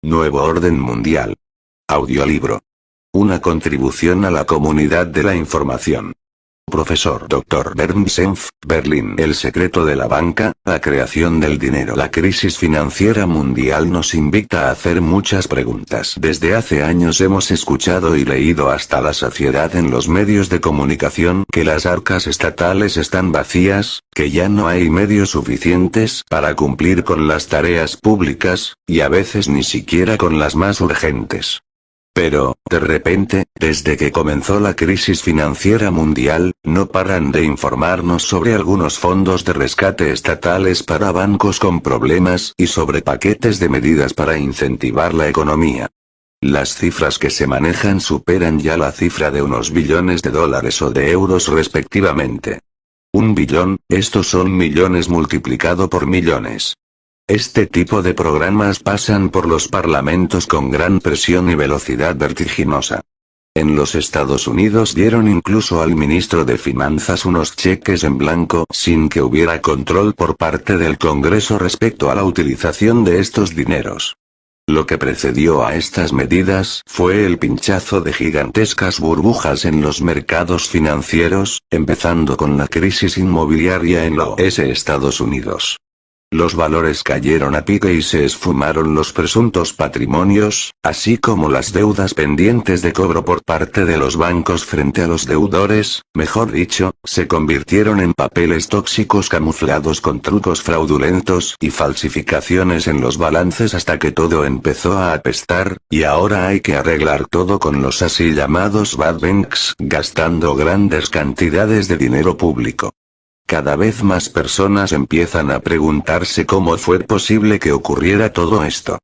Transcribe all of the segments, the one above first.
Nuevo orden mundial. Audiolibro. Una contribución a la comunidad de la información. Profesor Dr. Bernd Senf, Berlín. El secreto de la banca, la creación del dinero. La crisis financiera mundial nos invita a hacer muchas preguntas. Desde hace años hemos escuchado y leído hasta la saciedad en los medios de comunicación que las arcas estatales están vacías, que ya no hay medios suficientes para cumplir con las tareas públicas, y a veces ni siquiera con las más urgentes. Pero, de repente, desde que comenzó la crisis financiera mundial, no paran de informarnos sobre algunos fondos de rescate estatales para bancos con problemas y sobre paquetes de medidas para incentivar la economía. Las cifras que se manejan superan ya la cifra de unos billones de dólares o de euros respectivamente. Un billón, estos son millones multiplicado por millones. Este tipo de programas pasan por los parlamentos con gran presión y velocidad vertiginosa. En los Estados Unidos dieron incluso al ministro de Finanzas unos cheques en blanco sin que hubiera control por parte del Congreso respecto a la utilización de estos dineros. Lo que precedió a estas medidas fue el pinchazo de gigantescas burbujas en los mercados financieros, empezando con la crisis inmobiliaria en los Estados Unidos. Los valores cayeron a pique y se esfumaron los presuntos patrimonios, así como las deudas pendientes de cobro por parte de los bancos frente a los deudores, mejor dicho, se convirtieron en papeles tóxicos camuflados con trucos fraudulentos y falsificaciones en los balances hasta que todo empezó a apestar, y ahora hay que arreglar todo con los así llamados bad banks, gastando grandes cantidades de dinero público. Cada vez más personas empiezan a preguntarse cómo fue posible que ocurriera todo esto.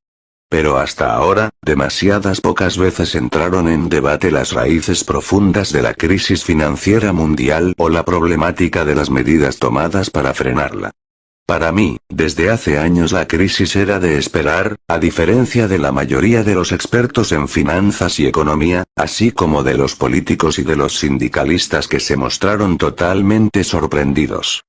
Pero hasta ahora, demasiadas pocas veces entraron en debate las raíces profundas de la crisis financiera mundial o la problemática de las medidas tomadas para frenarla. Para mí, desde hace años la crisis era de esperar, a diferencia de la mayoría de los expertos en finanzas y economía, así como de los políticos y de los sindicalistas que se mostraron totalmente sorprendidos.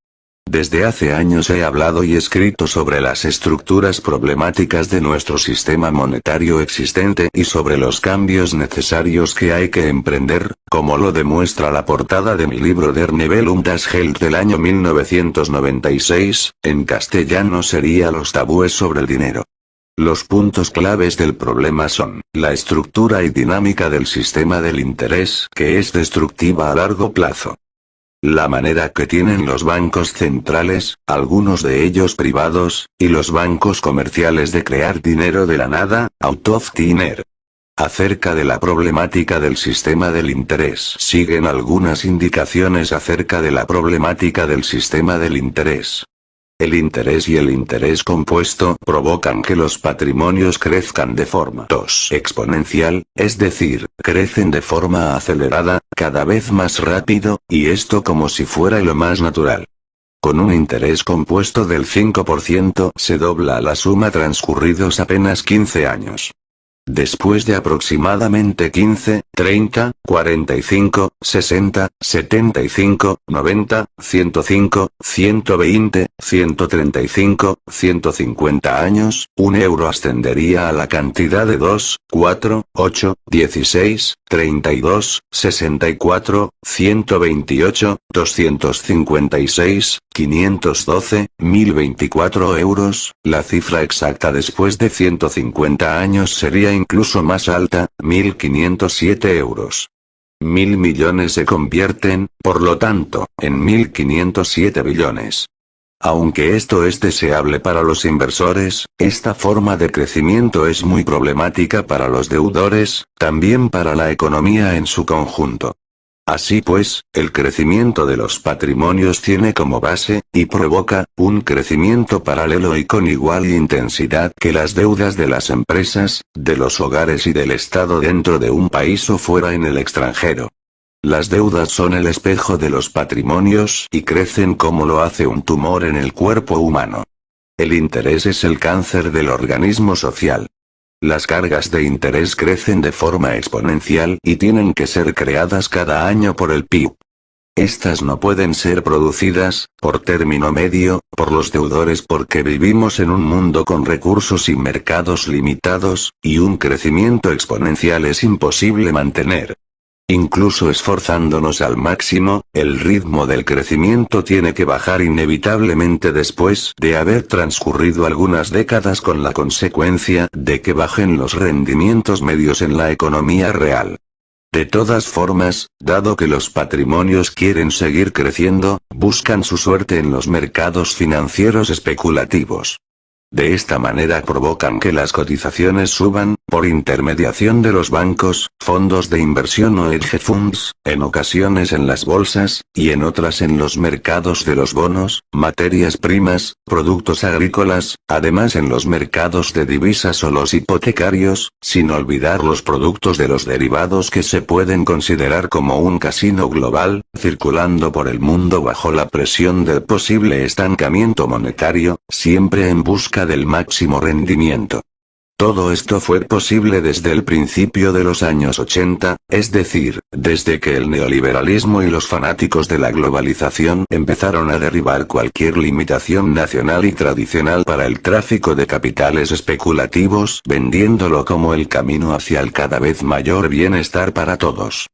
Desde hace años he hablado y escrito sobre las estructuras problemáticas de nuestro sistema monetario existente y sobre los cambios necesarios que hay que emprender, como lo demuestra la portada de mi libro Der Nebel und das Geld del año 1996, en castellano sería Los tabúes sobre el dinero. Los puntos claves del problema son, la estructura y dinámica del sistema del interés, que es destructiva a largo plazo. La manera que tienen los bancos centrales, algunos de ellos privados, y los bancos comerciales de crear dinero de la nada, out of thin air. Acerca de la problemática del sistema del interés. Siguen algunas indicaciones acerca de la problemática del sistema del interés. El interés y el interés compuesto provocan que los patrimonios crezcan de forma exponencial, es decir, crecen de forma acelerada, cada vez más rápido, y esto como si fuera lo más natural. Con un interés compuesto del 5% se dobla la suma transcurridos apenas 15 años. Después de aproximadamente 15, 30, 45, 60, 75, 90, 105, 120, 135, 150 años, un euro ascendería a la cantidad de 2, 4, 8, 16, 32, 64, 128, 256, 512, 1024 euros, la cifra exacta después de 150 años sería incluso más alta, 1507 euros. 1000 millones se convierten, por lo tanto, en 1507 billones. Aunque esto es deseable para los inversores, esta forma de crecimiento es muy problemática para los deudores, también para la economía en su conjunto. Así pues, el crecimiento de los patrimonios tiene como base, y provoca, un crecimiento paralelo y con igual intensidad que las deudas de las empresas, de los hogares y del Estado dentro de un país o fuera en el extranjero. Las deudas son el espejo de los patrimonios y crecen como lo hace un tumor en el cuerpo humano. El interés es el cáncer del organismo social. Las cargas de interés crecen de forma exponencial y tienen que ser creadas cada año por el PIB. Estas no pueden ser producidas, por término medio, por los deudores porque vivimos en un mundo con recursos y mercados limitados, y un crecimiento exponencial es imposible mantener. Incluso esforzándonos al máximo, el ritmo del crecimiento tiene que bajar inevitablemente después de haber transcurrido algunas décadas con la consecuencia de que bajen los rendimientos medios en la economía real. De todas formas, dado que los patrimonios quieren seguir creciendo, buscan su suerte en los mercados financieros especulativos. De esta manera provocan que las cotizaciones suban, por intermediación de los bancos, fondos de inversión o hedge funds, en ocasiones en las bolsas, y en otras en los mercados de los bonos, materias primas, productos agrícolas, además en los mercados de divisas o los hipotecarios, sin olvidar los productos de los derivados que se pueden considerar como un casino global, circulando por el mundo bajo la presión del posible estancamiento monetario, siempre en busca del máximo rendimiento. Todo esto fue posible desde el principio de los años 80, es decir, desde que el neoliberalismo y los fanáticos de la globalización empezaron a derribar cualquier limitación nacional y tradicional para el tráfico de capitales especulativos, vendiéndolo como el camino hacia el cada vez mayor bienestar para todos.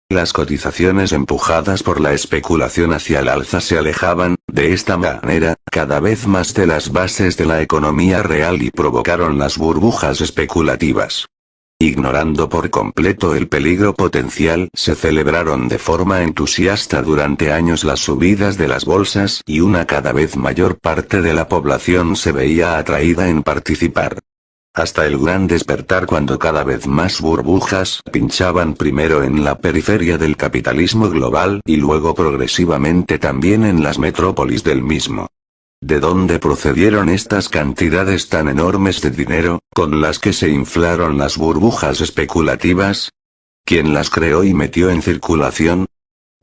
Las cotizaciones empujadas por la especulación hacia el alza se alejaban, de esta manera, cada vez más de las bases de la economía real y provocaron las burbujas especulativas. Ignorando por completo el peligro potencial, se celebraron de forma entusiasta durante años las subidas de las bolsas y una cada vez mayor parte de la población se veía atraída en participar. Hasta el gran despertar cuando cada vez más burbujas pinchaban primero en la periferia del capitalismo global y luego progresivamente también en las metrópolis del mismo. ¿De dónde procedieron estas cantidades tan enormes de dinero, con las que se inflaron las burbujas especulativas? ¿Quién las creó y metió en circulación?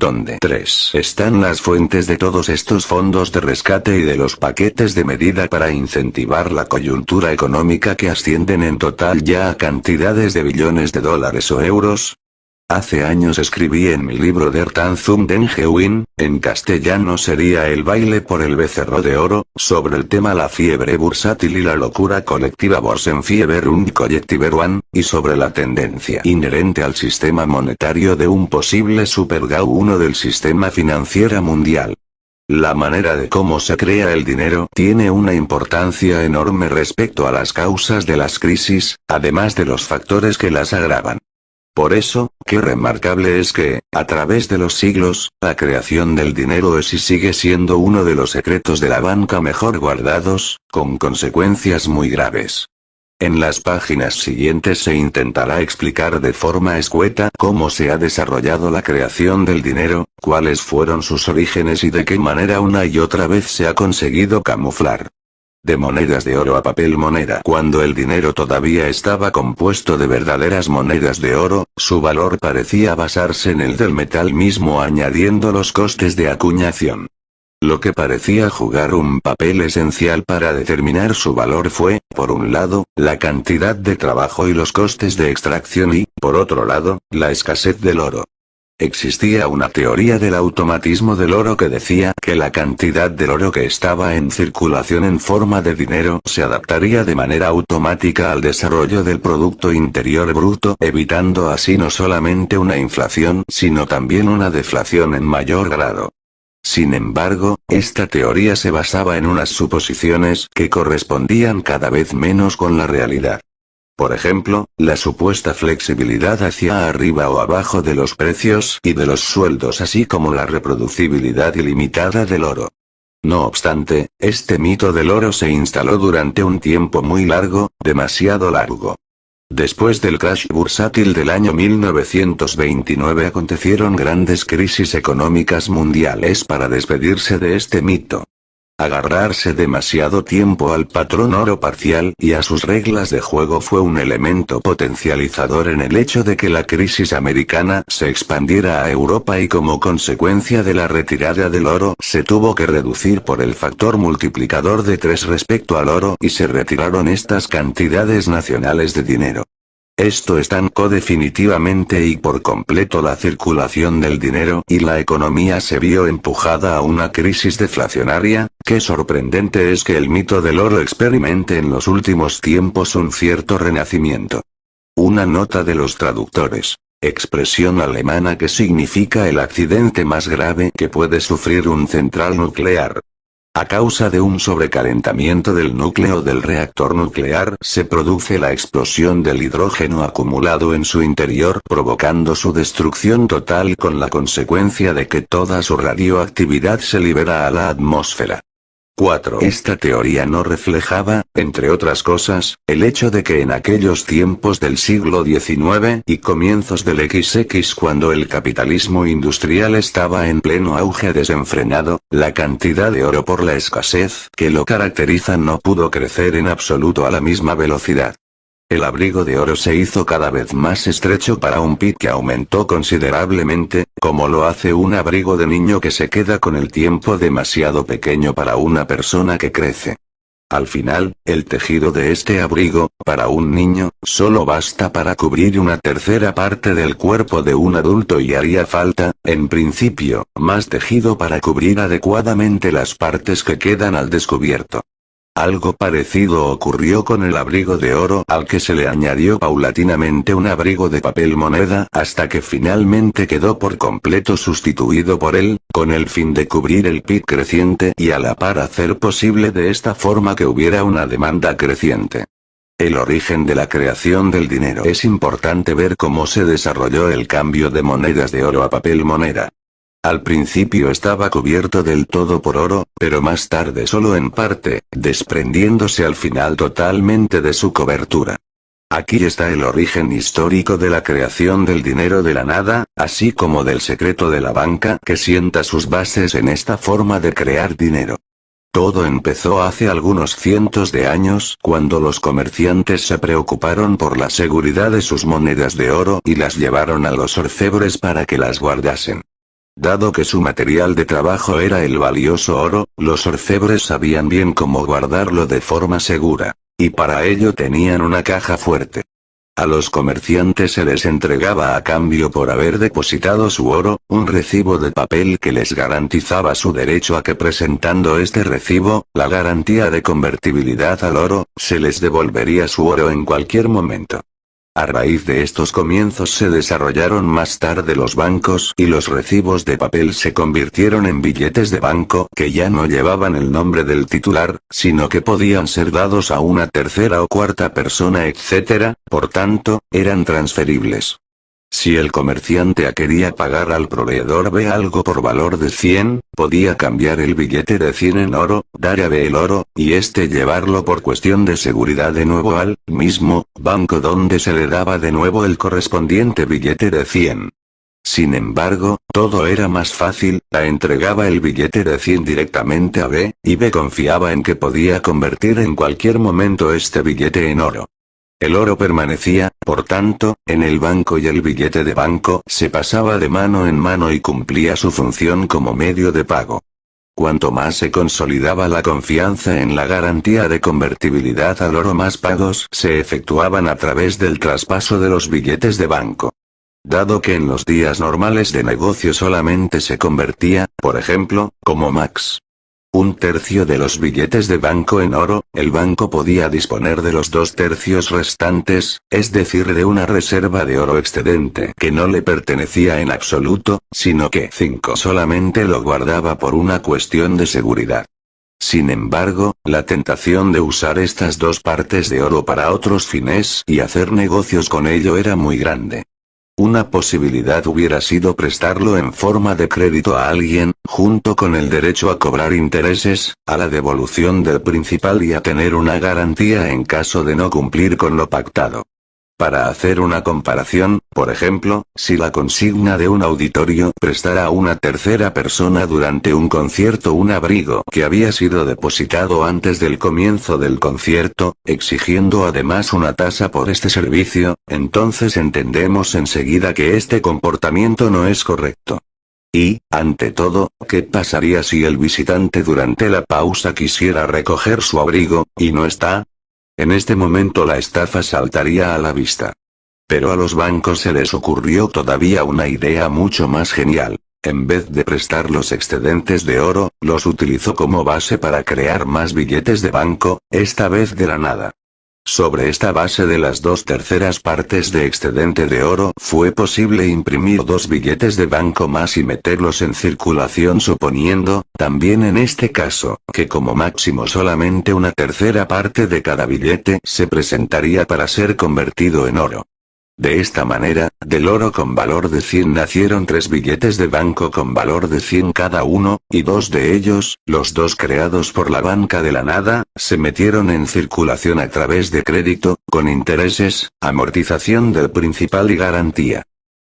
¿Dónde 3 están las fuentes de todos estos fondos de rescate y de los paquetes de medida para incentivar la coyuntura económica que ascienden en total ya a cantidades de billones de dólares o euros? Hace años escribí en mi libro Der Tanz um den Gewinn, en castellano sería El baile por el becerro de oro, sobre el tema la fiebre bursátil y la locura colectiva Börsenfieber und Kollektivwahn, y sobre la tendencia inherente al sistema monetario de un posible super-GAU 1 del sistema financiero mundial. La manera de cómo se crea el dinero tiene una importancia enorme respecto a las causas de las crisis, además de los factores que las agravan. Por eso, qué remarcable es que, a través de los siglos, la creación del dinero es y sigue siendo uno de los secretos de la banca mejor guardados, con consecuencias muy graves. En las páginas siguientes se intentará explicar de forma escueta cómo se ha desarrollado la creación del dinero, cuáles fueron sus orígenes y de qué manera una y otra vez se ha conseguido camuflar. De monedas de oro a papel moneda. Cuando el dinero todavía estaba compuesto de verdaderas monedas de oro, su valor parecía basarse en el del metal mismo añadiendo los costes de acuñación. Lo que parecía jugar un papel esencial para determinar su valor fue, por un lado, la cantidad de trabajo y los costes de extracción y, por otro lado, la escasez del oro. Existía una teoría del automatismo del oro que decía que la cantidad del oro que estaba en circulación en forma de dinero se adaptaría de manera automática al desarrollo del Producto Interior Bruto, evitando así no solamente una inflación, sino también una deflación en mayor grado. Sin embargo, esta teoría se basaba en unas suposiciones que correspondían cada vez menos con la realidad. Por ejemplo, la supuesta flexibilidad hacia arriba o abajo de los precios y de los sueldos así como la reproducibilidad ilimitada del oro. No obstante, este mito del oro se instaló durante un tiempo muy largo, demasiado largo. Después del crash bursátil del año 1929 acontecieron grandes crisis económicas mundiales para despedirse de este mito. Agarrarse demasiado tiempo al patrón oro parcial y a sus reglas de juego fue un elemento potencializador en el hecho de que la crisis americana se expandiera a Europa y como consecuencia de la retirada del oro se tuvo que reducir por el factor multiplicador de 3 respecto al oro y se retiraron estas cantidades nacionales de dinero. Esto estancó definitivamente y por completo la circulación del dinero y la economía se vio empujada a una crisis deflacionaria. Qué sorprendente es que el mito del oro experimente en los últimos tiempos un cierto renacimiento. Una nota de los traductores. Expresión alemana que significa el accidente más grave que puede sufrir un central nuclear. A causa de un sobrecalentamiento del núcleo del reactor nuclear se produce la explosión del hidrógeno acumulado en su interior provocando su destrucción total con la consecuencia de que toda su radioactividad se libera a la atmósfera. 4. Esta teoría no reflejaba, entre otras cosas, el hecho de que en aquellos tiempos del siglo XIX y comienzos del XX cuando el capitalismo industrial estaba en pleno auge desenfrenado, la cantidad de oro por la escasez que lo caracteriza no pudo crecer en absoluto a la misma velocidad. El abrigo de oro se hizo cada vez más estrecho para un PIB que aumentó considerablemente, como lo hace un abrigo de niño que se queda con el tiempo demasiado pequeño para una persona que crece. Al final, el tejido de este abrigo, para un niño, solo basta para cubrir una tercera parte del cuerpo de un adulto y haría falta, en principio, más tejido para cubrir adecuadamente las partes que quedan al descubierto. Algo parecido ocurrió con el abrigo de oro al que se le añadió paulatinamente un abrigo de papel moneda hasta que finalmente quedó por completo sustituido por él, con el fin de cubrir el PIB creciente y a la par hacer posible de esta forma que hubiera una demanda creciente. El origen de la creación del dinero. Es importante ver cómo se desarrolló el cambio de monedas de oro a papel moneda. Al principio estaba cubierto del todo por oro, pero más tarde solo en parte, desprendiéndose al final totalmente de su cobertura. Aquí está el origen histórico de la creación del dinero de la nada, así como del secreto de la banca que sienta sus bases en esta forma de crear dinero. Todo empezó hace algunos cientos de años cuando los comerciantes se preocuparon por la seguridad de sus monedas de oro y las llevaron a los orfebres para que las guardasen. Dado que su material de trabajo era el valioso oro, los orfebres sabían bien cómo guardarlo de forma segura. Y para ello tenían una caja fuerte. A los comerciantes se les entregaba a cambio por haber depositado su oro, un recibo de papel que les garantizaba su derecho a que presentando este recibo, la garantía de convertibilidad al oro, se les devolvería su oro en cualquier momento. A raíz de estos comienzos se desarrollaron más tarde los bancos y los recibos de papel se convirtieron en billetes de banco que ya no llevaban el nombre del titular, sino que podían ser dados a una tercera o cuarta persona etc., por tanto, eran transferibles. Si el comerciante A quería pagar al proveedor B algo por valor de 100, podía cambiar el billete de 100 en oro, dar a B el oro, y llevarlo por cuestión de seguridad de nuevo al mismo banco donde se le daba de nuevo el correspondiente billete de 100. Sin embargo, todo era más fácil, A entregaba el billete de 100 directamente a B, y B confiaba en que podía convertir en cualquier momento este billete en oro. El oro permanecía, por tanto, en el banco y el billete de banco se pasaba de mano en mano y cumplía su función como medio de pago. Cuanto más se consolidaba la confianza en la garantía de convertibilidad al oro, más pagos se efectuaban a través del traspaso de los billetes de banco. Dado que en los días normales de negocio solamente se convertía, por ejemplo, como max. Un tercio de los billetes de banco en oro, el banco podía disponer de los 2/3 restantes, es decir de una reserva de oro excedente que no le pertenecía en absoluto, sino que 5 solamente lo guardaba por una cuestión de seguridad. Sin embargo, la tentación de usar estas dos partes de oro para otros fines y hacer negocios con ello era muy grande. Una posibilidad hubiera sido prestarlo en forma de crédito a alguien, junto con el derecho a cobrar intereses, a la devolución del principal y a tener una garantía en caso de no cumplir con lo pactado. Para hacer una comparación, por ejemplo, si la consigna de un auditorio prestara a una tercera persona durante un concierto un abrigo que había sido depositado antes del comienzo del concierto, exigiendo además una tasa por este servicio, entonces entendemos enseguida que este comportamiento no es correcto. Y, ante todo, ¿qué pasaría si el visitante durante la pausa quisiera recoger su abrigo, y no está? En este momento la estafa saltaría a la vista. Pero a los bancos se les ocurrió todavía una idea mucho más genial. En vez de prestar los excedentes de oro, los utilizó como base para crear más billetes de banco, esta vez de la nada. Sobre esta base de las 2/3 partes de excedente de oro fue posible imprimir 2 billetes de banco más y meterlos en circulación, suponiendo, también en este caso, que como máximo solamente 1/3 parte de cada billete se presentaría para ser convertido en oro. De esta manera, del oro con valor de 100 nacieron 3 billetes de banco con valor de 100 cada uno, y 2 de ellos, los 2 creados por la banca de la nada, se metieron en circulación a través de crédito, con intereses, amortización del principal y garantía.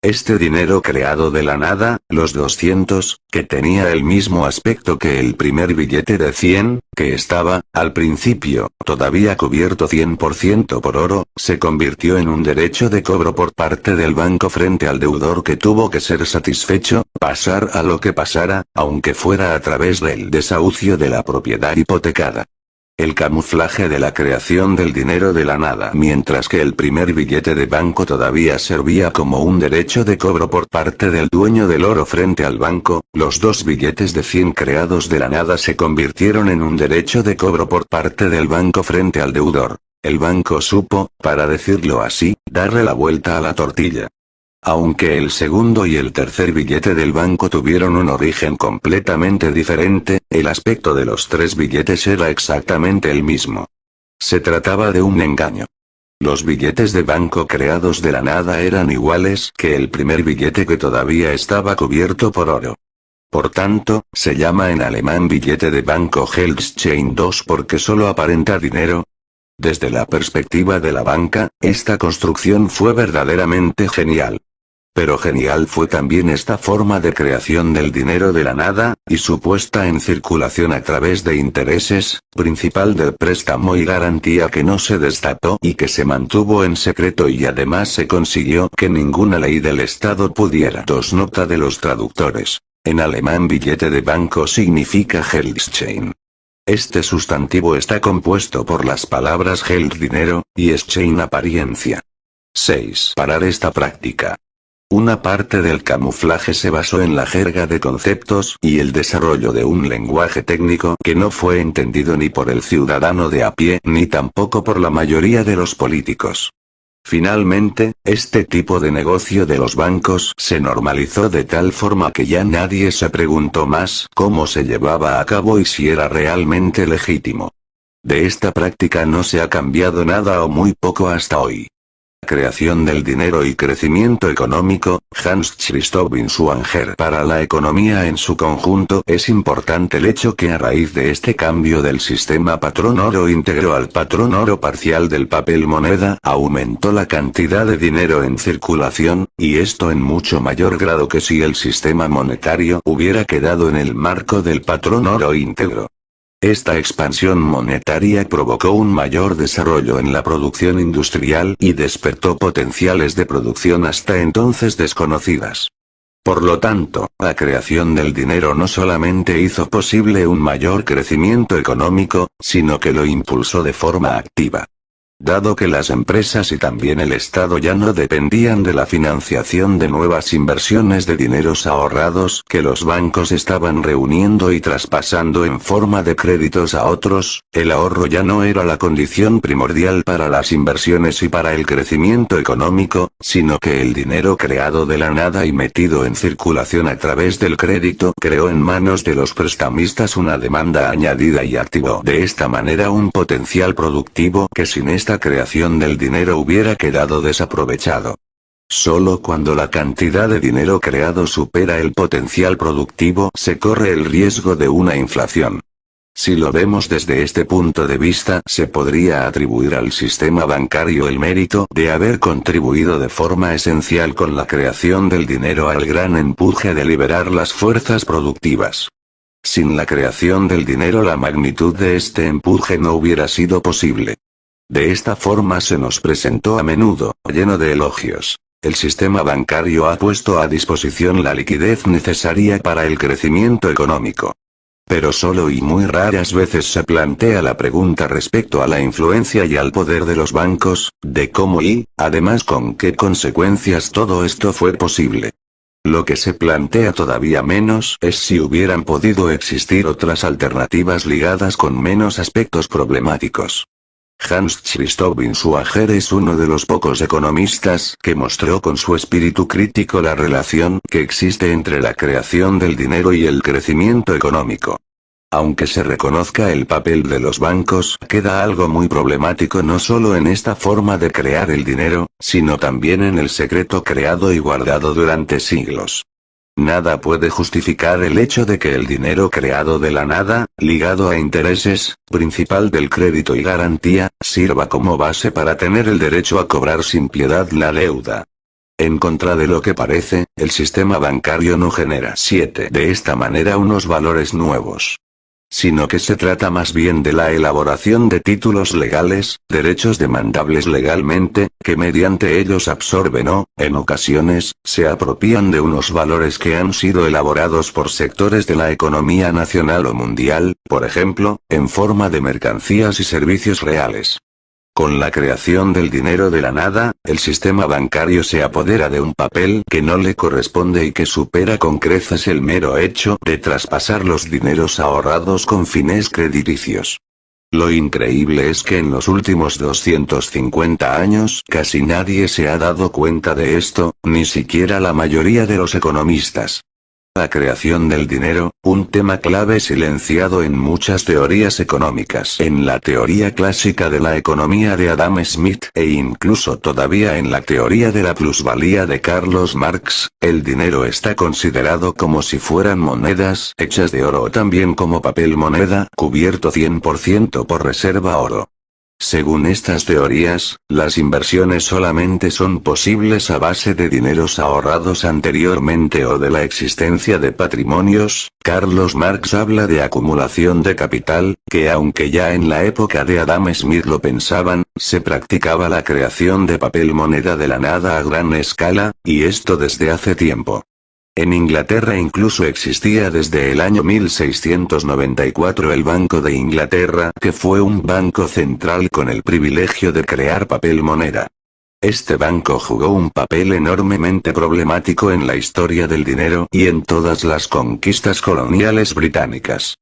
Este dinero creado de la nada, los 200, que tenía el mismo aspecto que el primer billete de 100, que estaba, al principio, todavía cubierto 100% por oro, se convirtió en un derecho de cobro por parte del banco frente al deudor que tuvo que ser satisfecho, pasar a lo que pasara, aunque fuera a través del desahucio de la propiedad hipotecada. El camuflaje de la creación del dinero de la nada. Mientras que el primer billete de banco todavía servía como un derecho de cobro por parte del dueño del oro frente al banco, los 2 billetes de 100 creados de la nada se convirtieron en un derecho de cobro por parte del banco frente al deudor. El banco supo, para decirlo así, darle la vuelta a la tortilla. Aunque el segundo y el tercer billete del banco tuvieron un origen completamente diferente, el aspecto de los 3 billetes era exactamente el mismo. Se trataba de un engaño. Los billetes de banco creados de la nada eran iguales que el primer billete que todavía estaba cubierto por oro. Por tanto, se llama en alemán billete de banco Geldschein 2 porque solo aparenta dinero. Desde la perspectiva de la banca, esta construcción fue verdaderamente genial. Pero genial fue también esta forma de creación del dinero de la nada, y su puesta en circulación a través de intereses, principal del préstamo y garantía que no se destapó y que se mantuvo en secreto y además se consiguió que ninguna ley del Estado pudiera. Nota de los traductores. En alemán billete de banco significa Geldschein. Este sustantivo está compuesto por las palabras Geld dinero, y Schein apariencia. 6. Parar esta práctica. Una parte del camuflaje se basó en la jerga de conceptos y el desarrollo de un lenguaje técnico que no fue entendido ni por el ciudadano de a pie ni tampoco por la mayoría de los políticos. Finalmente, este tipo de negocio de los bancos se normalizó de tal forma que ya nadie se preguntó más cómo se llevaba a cabo y si era realmente legítimo. De esta práctica no se ha cambiado nada o muy poco hasta hoy. Creación del dinero y crecimiento económico. Hans Christoph Insuanger. Para la economía en su conjunto es importante el hecho que a raíz de este cambio del sistema patrón oro íntegro al patrón oro parcial del papel moneda aumentó la cantidad de dinero en circulación, y esto en mucho mayor grado que si el sistema monetario hubiera quedado en el marco del patrón oro íntegro. Esta expansión monetaria provocó un mayor desarrollo en la producción industrial y despertó potenciales de producción hasta entonces desconocidas. Por lo tanto, la creación del dinero no solamente hizo posible un mayor crecimiento económico, sino que lo impulsó de forma activa. Dado que las empresas y también el Estado ya no dependían de la financiación de nuevas inversiones de dineros ahorrados que los bancos estaban reuniendo y traspasando en forma de créditos a otros, el ahorro ya no era la condición primordial para las inversiones y para el crecimiento económico, sino que el dinero creado de la nada y metido en circulación a través del crédito creó en manos de los prestamistas una demanda añadida y activó de esta manera un potencial productivo que sin esta creación del dinero hubiera quedado desaprovechado. Solo cuando la cantidad de dinero creado supera el potencial productivo se corre el riesgo de una inflación. Si lo vemos desde este punto de vista, se podría atribuir al sistema bancario el mérito de haber contribuido de forma esencial con la creación del dinero al gran empuje de liberar las fuerzas productivas. Sin la creación del dinero la magnitud de este empuje no hubiera sido posible. De esta forma se nos presentó a menudo, lleno de elogios. El sistema bancario ha puesto a disposición la liquidez necesaria para el crecimiento económico. Pero solo y muy raras veces se plantea la pregunta respecto a la influencia y al poder de los bancos, de cómo y, además con qué consecuencias todo esto fue posible. Lo que se plantea todavía menos es si hubieran podido existir otras alternativas ligadas con menos aspectos problemáticos. Hans Christoph Wiesenhuber es uno de los pocos economistas que mostró con su espíritu crítico la relación que existe entre la creación del dinero y el crecimiento económico. Aunque se reconozca el papel de los bancos, queda algo muy problemático no solo en esta forma de crear el dinero, sino también en el secreto creado y guardado durante siglos. Nada puede justificar el hecho de que el dinero creado de la nada, ligado a intereses, principal del crédito y garantía, sirva como base para tener el derecho a cobrar sin piedad la deuda. En contra de lo que parece, el sistema bancario no genera de esta manera unos valores nuevos, sino que se trata más bien de la elaboración de títulos legales, derechos demandables legalmente, que mediante ellos absorben o, en ocasiones, se apropian de unos valores que han sido elaborados por sectores de la economía nacional o mundial, por ejemplo, en forma de mercancías y servicios reales. Con la creación del dinero de la nada, el sistema bancario se apodera de un papel que no le corresponde y que supera con creces el mero hecho de traspasar los dineros ahorrados con fines crediticios. Lo increíble es que en los últimos 250 años casi nadie se ha dado cuenta de esto, ni siquiera la mayoría de los economistas. La creación del dinero, un tema clave silenciado en muchas teorías económicas. En la teoría clásica de la economía de Adam Smith e incluso todavía en la teoría de la plusvalía de Carlos Marx, el dinero está considerado como si fueran monedas hechas de oro o también como papel moneda cubierto 100% por reserva oro. Según estas teorías, las inversiones solamente son posibles a base de dineros ahorrados anteriormente o de la existencia de patrimonios. Carlos Marx habla de acumulación de capital, que aunque ya en la época de Adam Smith lo pensaban, se practicaba la creación de papel moneda de la nada a gran escala, y esto desde hace tiempo. En Inglaterra incluso existía desde el año 1694 el Banco de Inglaterra, que fue un banco central con el privilegio de crear papel moneda. Este banco jugó un papel enormemente problemático en la historia del dinero y en todas las conquistas coloniales británicas.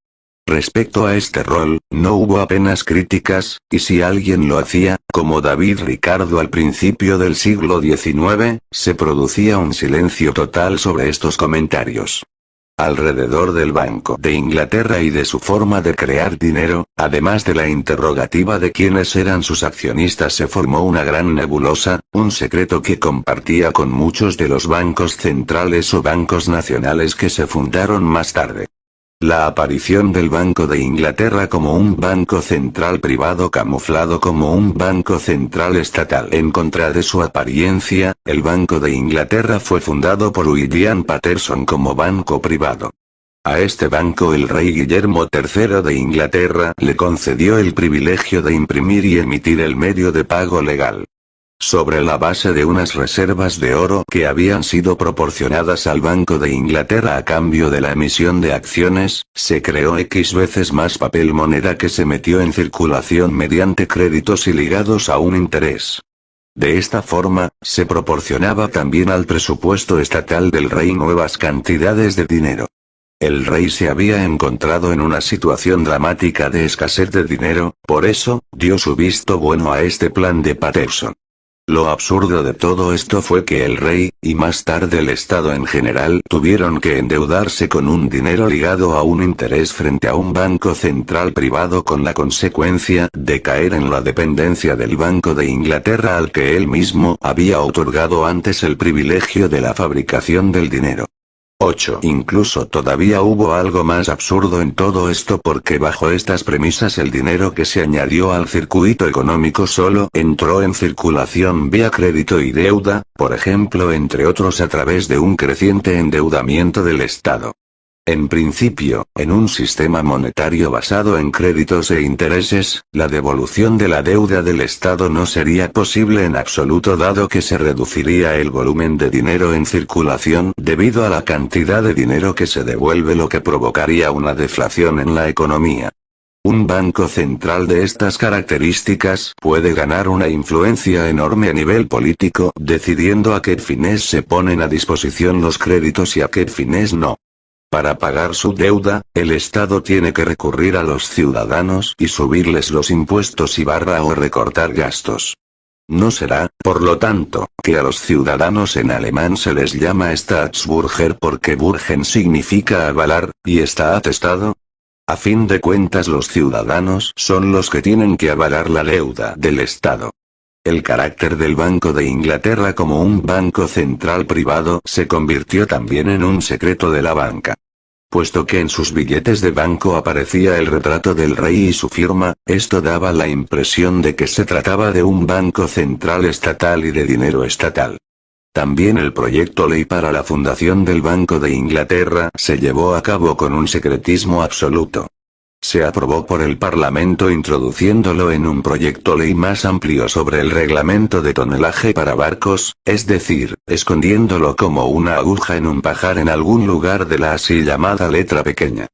Respecto a este rol, no hubo apenas críticas, y si alguien lo hacía, como David Ricardo al principio del siglo XIX, se producía un silencio total sobre estos comentarios. Alrededor del Banco de Inglaterra y de su forma de crear dinero, además de la interrogativa de quiénes eran sus accionistas, se formó una gran nebulosa, un secreto que compartía con muchos de los bancos centrales o bancos nacionales que se fundaron más tarde. La aparición del Banco de Inglaterra como un banco central privado camuflado como un banco central estatal. En contra de su apariencia, el Banco de Inglaterra fue fundado por William Paterson como banco privado. A este banco el rey Guillermo III de Inglaterra le concedió el privilegio de imprimir y emitir el medio de pago legal. Sobre la base de unas reservas de oro que habían sido proporcionadas al Banco de Inglaterra a cambio de la emisión de acciones, se creó X veces más papel moneda que se metió en circulación mediante créditos y ligados a un interés. De esta forma, se proporcionaba también al presupuesto estatal del rey nuevas cantidades de dinero. El rey se había encontrado en una situación dramática de escasez de dinero, por eso, dio su visto bueno a este plan de Paterson. Lo absurdo de todo esto fue que el rey, y más tarde el Estado en general, tuvieron que endeudarse con un dinero ligado a un interés frente a un banco central privado con la consecuencia de caer en la dependencia del Banco de Inglaterra al que él mismo había otorgado antes el privilegio de la fabricación del dinero. 8. Incluso todavía hubo algo más absurdo en todo esto porque bajo estas premisas el dinero que se añadió al circuito económico solo entró en circulación vía crédito y deuda, por ejemplo entre otros a través de un creciente endeudamiento del Estado. En principio, en un sistema monetario basado en créditos e intereses, la devolución de la deuda del Estado no sería posible en absoluto dado que se reduciría el volumen de dinero en circulación debido a la cantidad de dinero que se devuelve, lo que provocaría una deflación en la economía. Un banco central de estas características puede ganar una influencia enorme a nivel político, decidiendo a qué fines se ponen a disposición los créditos y a qué fines no. Para pagar su deuda, el Estado tiene que recurrir a los ciudadanos y subirles los impuestos o recortar gastos. No será, por lo tanto, que a los ciudadanos en alemán se les llama Staatsbürger porque Bürgen significa avalar, y está atestado. A fin de cuentas los ciudadanos son los que tienen que avalar la deuda del Estado. El carácter del Banco de Inglaterra como un banco central privado se convirtió también en un secreto de la banca. Puesto que en sus billetes de banco aparecía el retrato del rey y su firma, esto daba la impresión de que se trataba de un banco central estatal y de dinero estatal. También el proyecto ley para la fundación del Banco de Inglaterra se llevó a cabo con un secretismo absoluto. Se aprobó por el Parlamento introduciéndolo en un proyecto ley más amplio sobre el reglamento de tonelaje para barcos, es decir, escondiéndolo como una aguja en un pajar en algún lugar de la así llamada letra pequeña.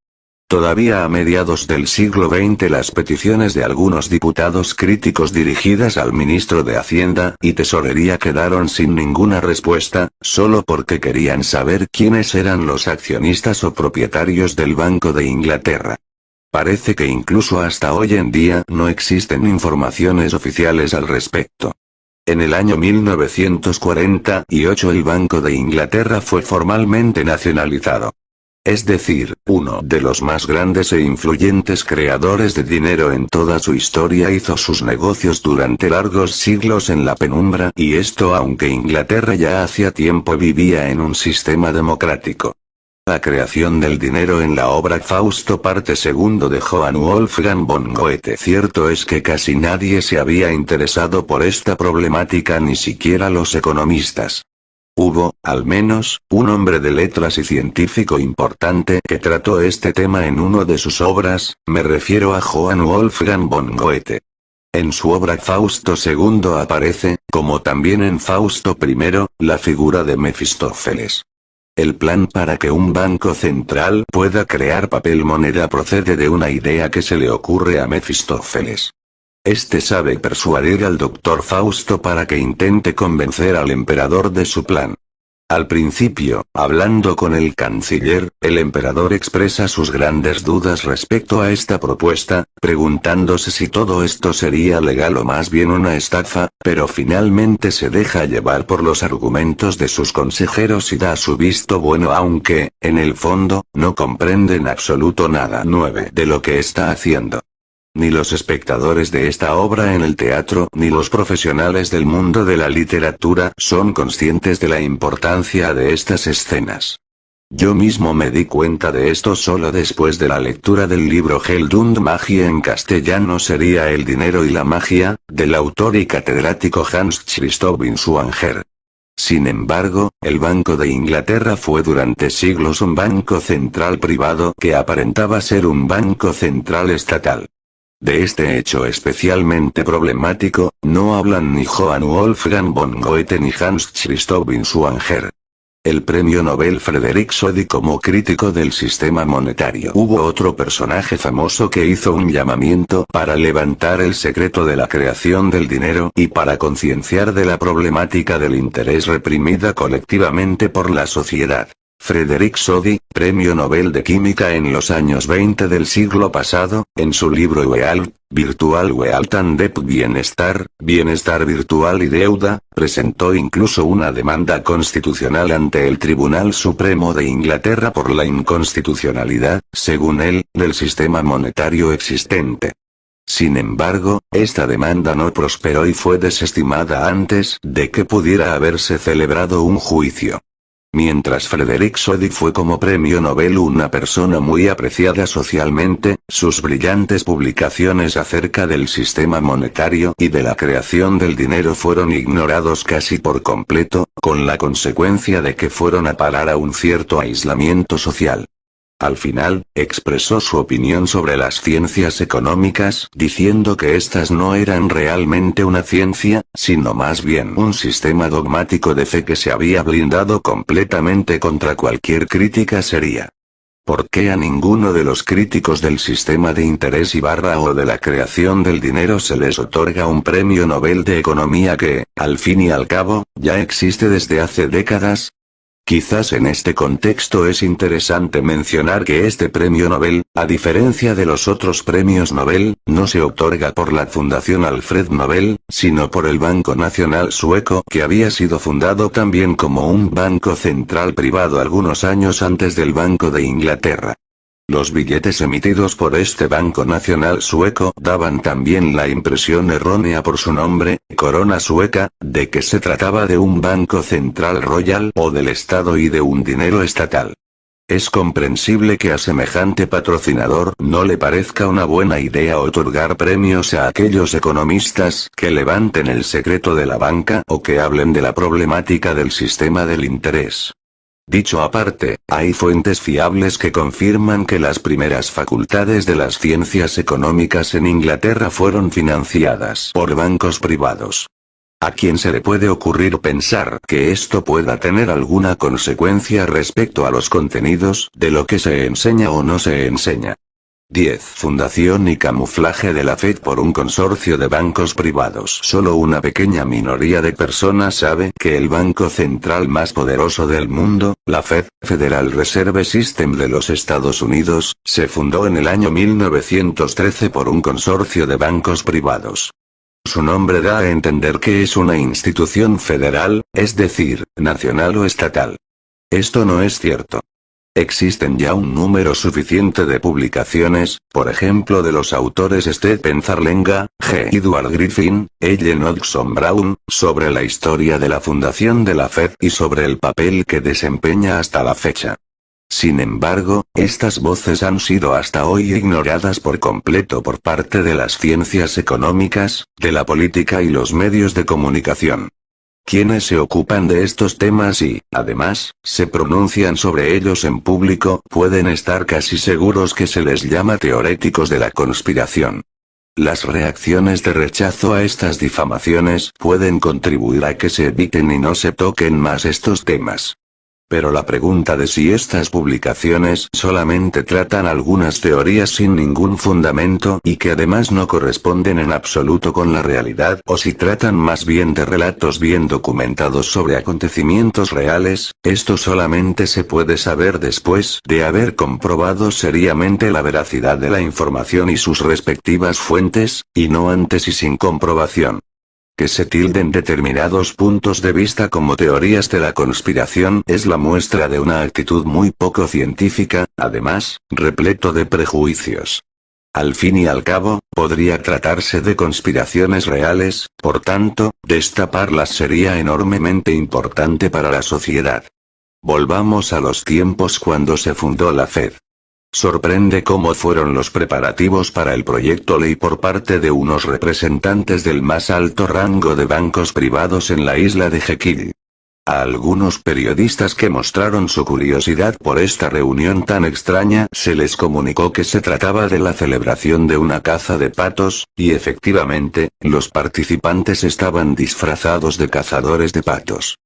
Todavía a mediados del siglo XX las peticiones de algunos diputados críticos dirigidas al ministro de Hacienda y Tesorería quedaron sin ninguna respuesta, solo porque querían saber quiénes eran los accionistas o propietarios del Banco de Inglaterra. Parece que incluso hasta hoy en día no existen informaciones oficiales al respecto. En el año 1948 el Banco de Inglaterra fue formalmente nacionalizado. Es decir, uno de los más grandes e influyentes creadores de dinero en toda su historia hizo sus negocios durante largos siglos en la penumbra, y esto aunque Inglaterra ya hacía tiempo vivía en un sistema democrático. La creación del dinero en la obra Fausto parte segundo de Johann Wolfgang von Goethe. Cierto es que casi nadie se había interesado por esta problemática, ni siquiera los economistas. Hubo, al menos, un hombre de letras y científico importante que trató este tema en una de sus obras, me refiero a Johann Wolfgang von Goethe. En su obra Fausto II aparece, como también en Fausto I, la figura de Mefistófeles. El plan para que un banco central pueda crear papel moneda procede de una idea que se le ocurre a Mefistófeles. Este sabe persuadir al doctor Fausto para que intente convencer al emperador de su plan. Al principio, hablando con el canciller, el emperador expresa sus grandes dudas respecto a esta propuesta, preguntándose si todo esto sería legal o más bien una estafa, pero finalmente se deja llevar por los argumentos de sus consejeros y da su visto bueno, aunque, en el fondo, no comprende en absoluto nada nuevo de lo que está haciendo. Ni los espectadores de esta obra en el teatro ni los profesionales del mundo de la literatura son conscientes de la importancia de estas escenas. Yo mismo me di cuenta de esto solo después de la lectura del libro Geld und Magie, en castellano sería El dinero y la magia, del autor y catedrático Hans Christoph Insuanger. Sin embargo, el Banco de Inglaterra fue durante siglos un banco central privado que aparentaba ser un banco central estatal. De este hecho especialmente problemático, no hablan ni Johann Wolfgang von Goethe ni Hans Christoph Insuanger. El premio Nobel Frederick Soddy como crítico del sistema monetario. Hubo otro personaje famoso que hizo un llamamiento para levantar el secreto de la creación del dinero y para concienciar de la problemática del interés reprimida colectivamente por la sociedad. Frederick Soddy, Premio Nobel de Química en los años 20 del siglo pasado, en su libro Wealth, Virtual Wealth and Debt, Bienestar, Bienestar Virtual y Deuda, presentó incluso una demanda constitucional ante el Tribunal Supremo de Inglaterra por la inconstitucionalidad, según él, del sistema monetario existente. Sin embargo, esta demanda no prosperó y fue desestimada antes de que pudiera haberse celebrado un juicio. Mientras Frederick Soddy fue como premio Nobel una persona muy apreciada socialmente, sus brillantes publicaciones acerca del sistema monetario y de la creación del dinero fueron ignorados casi por completo, con la consecuencia de que fueron a parar a un cierto aislamiento social. Al final, expresó su opinión sobre las ciencias económicas, diciendo que estas no eran realmente una ciencia, sino más bien un sistema dogmático de fe que se había blindado completamente contra cualquier crítica seria. ¿Por qué a ninguno de los críticos del sistema de interés o de la creación del dinero se les otorga un premio Nobel de Economía que, al fin y al cabo, ya existe desde hace décadas? Quizás en este contexto es interesante mencionar que este premio Nobel, a diferencia de los otros premios Nobel, no se otorga por la Fundación Alfred Nobel, sino por el Banco Nacional Sueco, que había sido fundado también como un banco central privado algunos años antes del Banco de Inglaterra. Los billetes emitidos por este Banco Nacional Sueco daban también la impresión errónea por su nombre, Corona Sueca, de que se trataba de un banco central royal o del Estado y de un dinero estatal. Es comprensible que a semejante patrocinador no le parezca una buena idea otorgar premios a aquellos economistas que levanten el secreto de la banca o que hablen de la problemática del sistema del interés. Dicho aparte, hay fuentes fiables que confirman que las primeras facultades de las ciencias económicas en Inglaterra fueron financiadas por bancos privados. ¿A quién se le puede ocurrir pensar que esto pueda tener alguna consecuencia respecto a los contenidos de lo que se enseña o no se enseña? 10. Fundación y camuflaje de la Fed por un consorcio de bancos privados. Solo una pequeña minoría de personas sabe que el banco central más poderoso del mundo, la Fed, Federal Reserve System de los Estados Unidos, se fundó en el año 1913 por un consorcio de bancos privados. Su nombre da a entender que es una institución federal, es decir, nacional o estatal. Esto no es cierto. Existen ya un número suficiente de publicaciones, por ejemplo de los autores Stephen Zarlenga, G. Edward Griffin, Ellen Hodgson Brown, sobre la historia de la fundación de la Fed y sobre el papel que desempeña hasta la fecha. Sin embargo, estas voces han sido hasta hoy ignoradas por completo por parte de las ciencias económicas, de la política y los medios de comunicación. Quienes se ocupan de estos temas y, además, se pronuncian sobre ellos en público, pueden estar casi seguros que se les llama teoréticos de la conspiración. Las reacciones de rechazo a estas difamaciones pueden contribuir a que se eviten y no se toquen más estos temas. Pero la pregunta de si estas publicaciones solamente tratan algunas teorías sin ningún fundamento y que además no corresponden en absoluto con la realidad o si tratan más bien de relatos bien documentados sobre acontecimientos reales, esto solamente se puede saber después de haber comprobado seriamente la veracidad de la información y sus respectivas fuentes, y no antes y sin comprobación. Que se tilden determinados puntos de vista como teorías de la conspiración es la muestra de una actitud muy poco científica, además, repleto de prejuicios. Al fin y al cabo, podría tratarse de conspiraciones reales, por tanto, destaparlas sería enormemente importante para la sociedad. Volvamos a los tiempos cuando se fundó la Fed. Sorprende cómo fueron los preparativos para el proyecto ley por parte de unos representantes del más alto rango de bancos privados en la isla de Jekyll. A algunos periodistas que mostraron su curiosidad por esta reunión tan extraña se les comunicó que se trataba de la celebración de una caza de patos, y efectivamente, los participantes estaban disfrazados de cazadores de patos.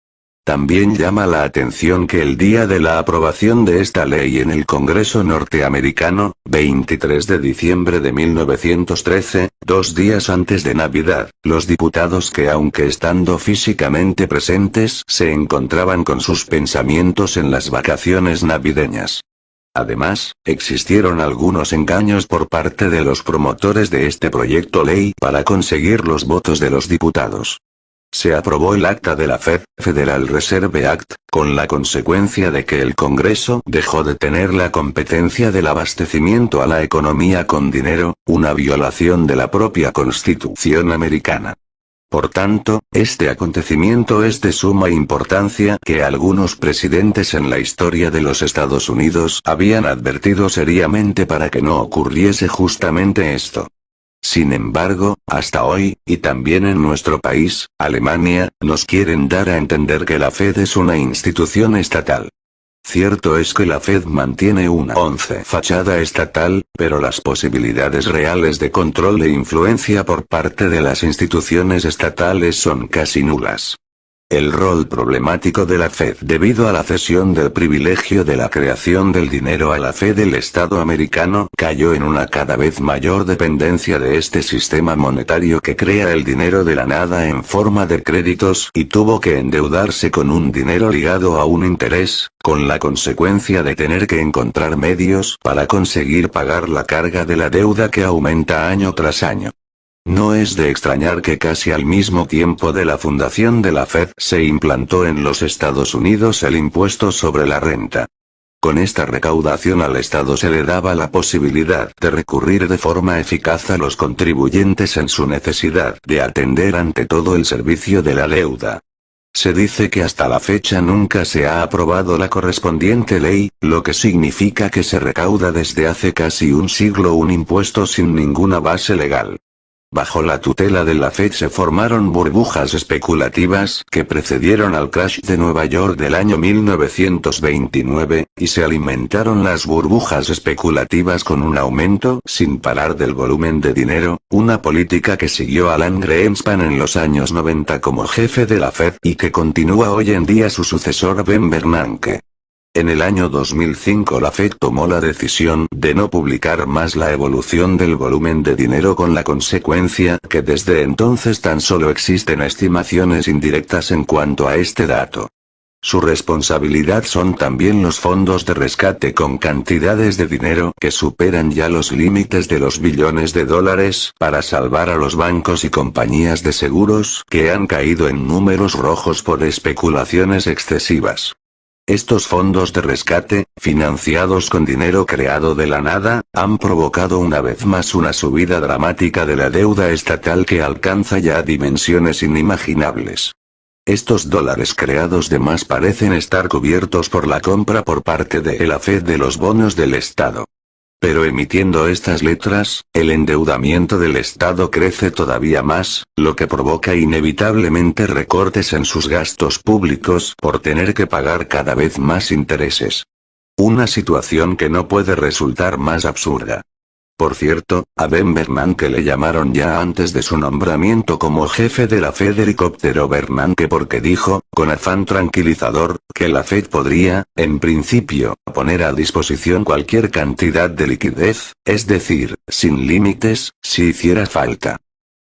También llama la atención que el día de la aprobación de esta ley en el Congreso norteamericano, 23 de diciembre de 1913, 2 días antes de Navidad, los diputados que aunque estando físicamente presentes se encontraban con sus pensamientos en las vacaciones navideñas. Además, existieron algunos engaños por parte de los promotores de este proyecto ley para conseguir los votos de los diputados. Se aprobó el acta de la Fed, Federal Reserve Act, con la consecuencia de que el Congreso dejó de tener la competencia del abastecimiento a la economía con dinero, una violación de la propia Constitución americana. Por tanto, este acontecimiento es de suma importancia que algunos presidentes en la historia de los Estados Unidos habían advertido seriamente para que no ocurriese justamente esto. Sin embargo, hasta hoy, y también en nuestro país, Alemania, nos quieren dar a entender que la Fed es una institución estatal. Cierto es que la Fed mantiene una fachada estatal, pero las posibilidades reales de control e influencia por parte de las instituciones estatales son casi nulas. El rol problemático de la Fed debido a la cesión del privilegio de la creación del dinero a la Fed del Estado americano cayó en una cada vez mayor dependencia de este sistema monetario que crea el dinero de la nada en forma de créditos y tuvo que endeudarse con un dinero ligado a un interés, con la consecuencia de tener que encontrar medios para conseguir pagar la carga de la deuda que aumenta año tras año. No es de extrañar que casi al mismo tiempo de la fundación de la Fed se implantó en los Estados Unidos el impuesto sobre la renta. Con esta recaudación al Estado se le daba la posibilidad de recurrir de forma eficaz a los contribuyentes en su necesidad de atender ante todo el servicio de la deuda. Se dice que hasta la fecha nunca se ha aprobado la correspondiente ley, lo que significa que se recauda desde hace casi un siglo un impuesto sin ninguna base legal. Bajo la tutela de la Fed se formaron burbujas especulativas que precedieron al crash de Nueva York del año 1929, y se alimentaron las burbujas especulativas con un aumento sin parar del volumen de dinero, una política que siguió Alan Greenspan en los años 90 como jefe de la Fed y que continúa hoy en día su sucesor Ben Bernanke. En el año 2005 la Fed tomó la decisión de no publicar más la evolución del volumen de dinero con la consecuencia que desde entonces tan solo existen estimaciones indirectas en cuanto a este dato. Su responsabilidad son también los fondos de rescate con cantidades de dinero que superan ya los límites de los billones de dólares para salvar a los bancos y compañías de seguros que han caído en números rojos por especulaciones excesivas. Estos fondos de rescate, financiados con dinero creado de la nada, han provocado una vez más una subida dramática de la deuda estatal que alcanza ya dimensiones inimaginables. Estos dólares creados de más parecen estar cubiertos por la compra por parte de la Fed de los bonos del Estado. Pero emitiendo estas letras, el endeudamiento del Estado crece todavía más, lo que provoca inevitablemente recortes en sus gastos públicos por tener que pagar cada vez más intereses. Una situación que no puede resultar más absurda. Por cierto, a Ben Bernanke le llamaron ya antes de su nombramiento como jefe de la Fed Helicóptero Bernanke porque dijo, con afán tranquilizador, que la Fed podría, en principio, poner a disposición cualquier cantidad de liquidez, es decir, sin límites, si hiciera falta.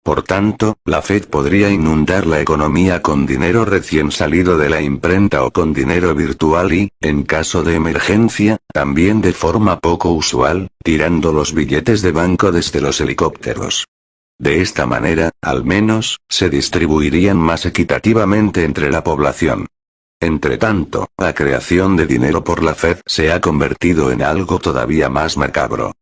Por tanto, la Fed podría inundar la economía con dinero recién salido de la imprenta o con dinero virtual y, en caso de emergencia, también de forma poco usual, tirando los billetes de banco desde los helicópteros. De esta manera, al menos, se distribuirían más equitativamente entre la población. Entretanto, la creación de dinero por la Fed se ha convertido en algo todavía más macabro.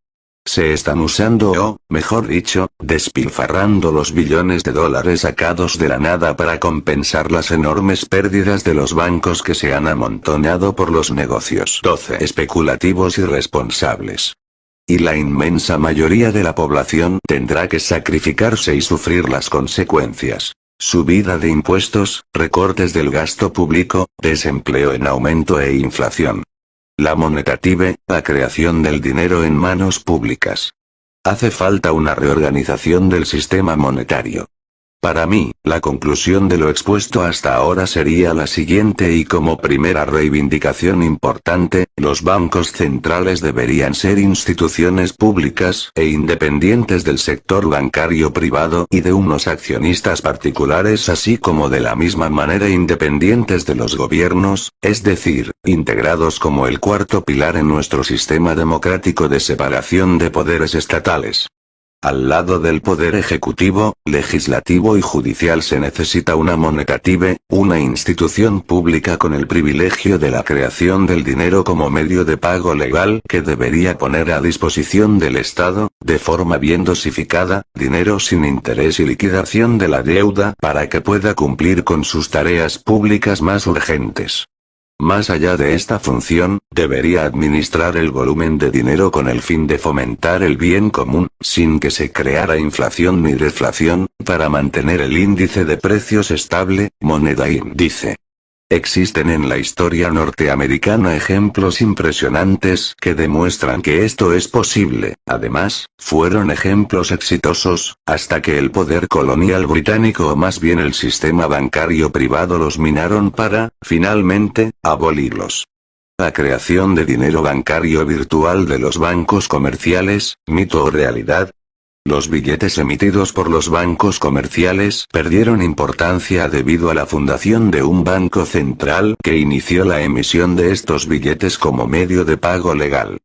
Se están usando o, mejor dicho, despilfarrando los billones de dólares sacados de la nada para compensar las enormes pérdidas de los bancos que se han amontonado por los negocios especulativos irresponsables. Y la inmensa mayoría de la población tendrá que sacrificarse y sufrir las consecuencias. Subida de impuestos, recortes del gasto público, desempleo en aumento e inflación. La monetative, la creación del dinero en manos públicas. Hace falta una reorganización del sistema monetario. Para mí, la conclusión de lo expuesto hasta ahora sería la siguiente y como primera reivindicación importante, los bancos centrales deberían ser instituciones públicas e independientes del sector bancario privado y de unos accionistas particulares así como de la misma manera independientes de los gobiernos, es decir, integrados como el cuarto pilar en nuestro sistema democrático de separación de poderes estatales. Al lado del poder ejecutivo, legislativo y judicial se necesita una monetative, una institución pública con el privilegio de la creación del dinero como medio de pago legal que debería poner a disposición del Estado, de forma bien dosificada, dinero sin interés y liquidación de la deuda para que pueda cumplir con sus tareas públicas más urgentes. Más allá de esta función, debería administrar el volumen de dinero con el fin de fomentar el bien común, sin que se creara inflación ni deflación, para mantener el índice de precios estable, moneda índice. Existen en la historia norteamericana ejemplos impresionantes que demuestran que esto es posible. Además, fueron ejemplos exitosos, hasta que el poder colonial británico o más bien el sistema bancario privado los minaron para, finalmente, abolirlos. La creación de dinero bancario virtual de los bancos comerciales, ¿mito o realidad? Los billetes emitidos por los bancos comerciales perdieron importancia debido a la fundación de un banco central que inició la emisión de estos billetes como medio de pago legal.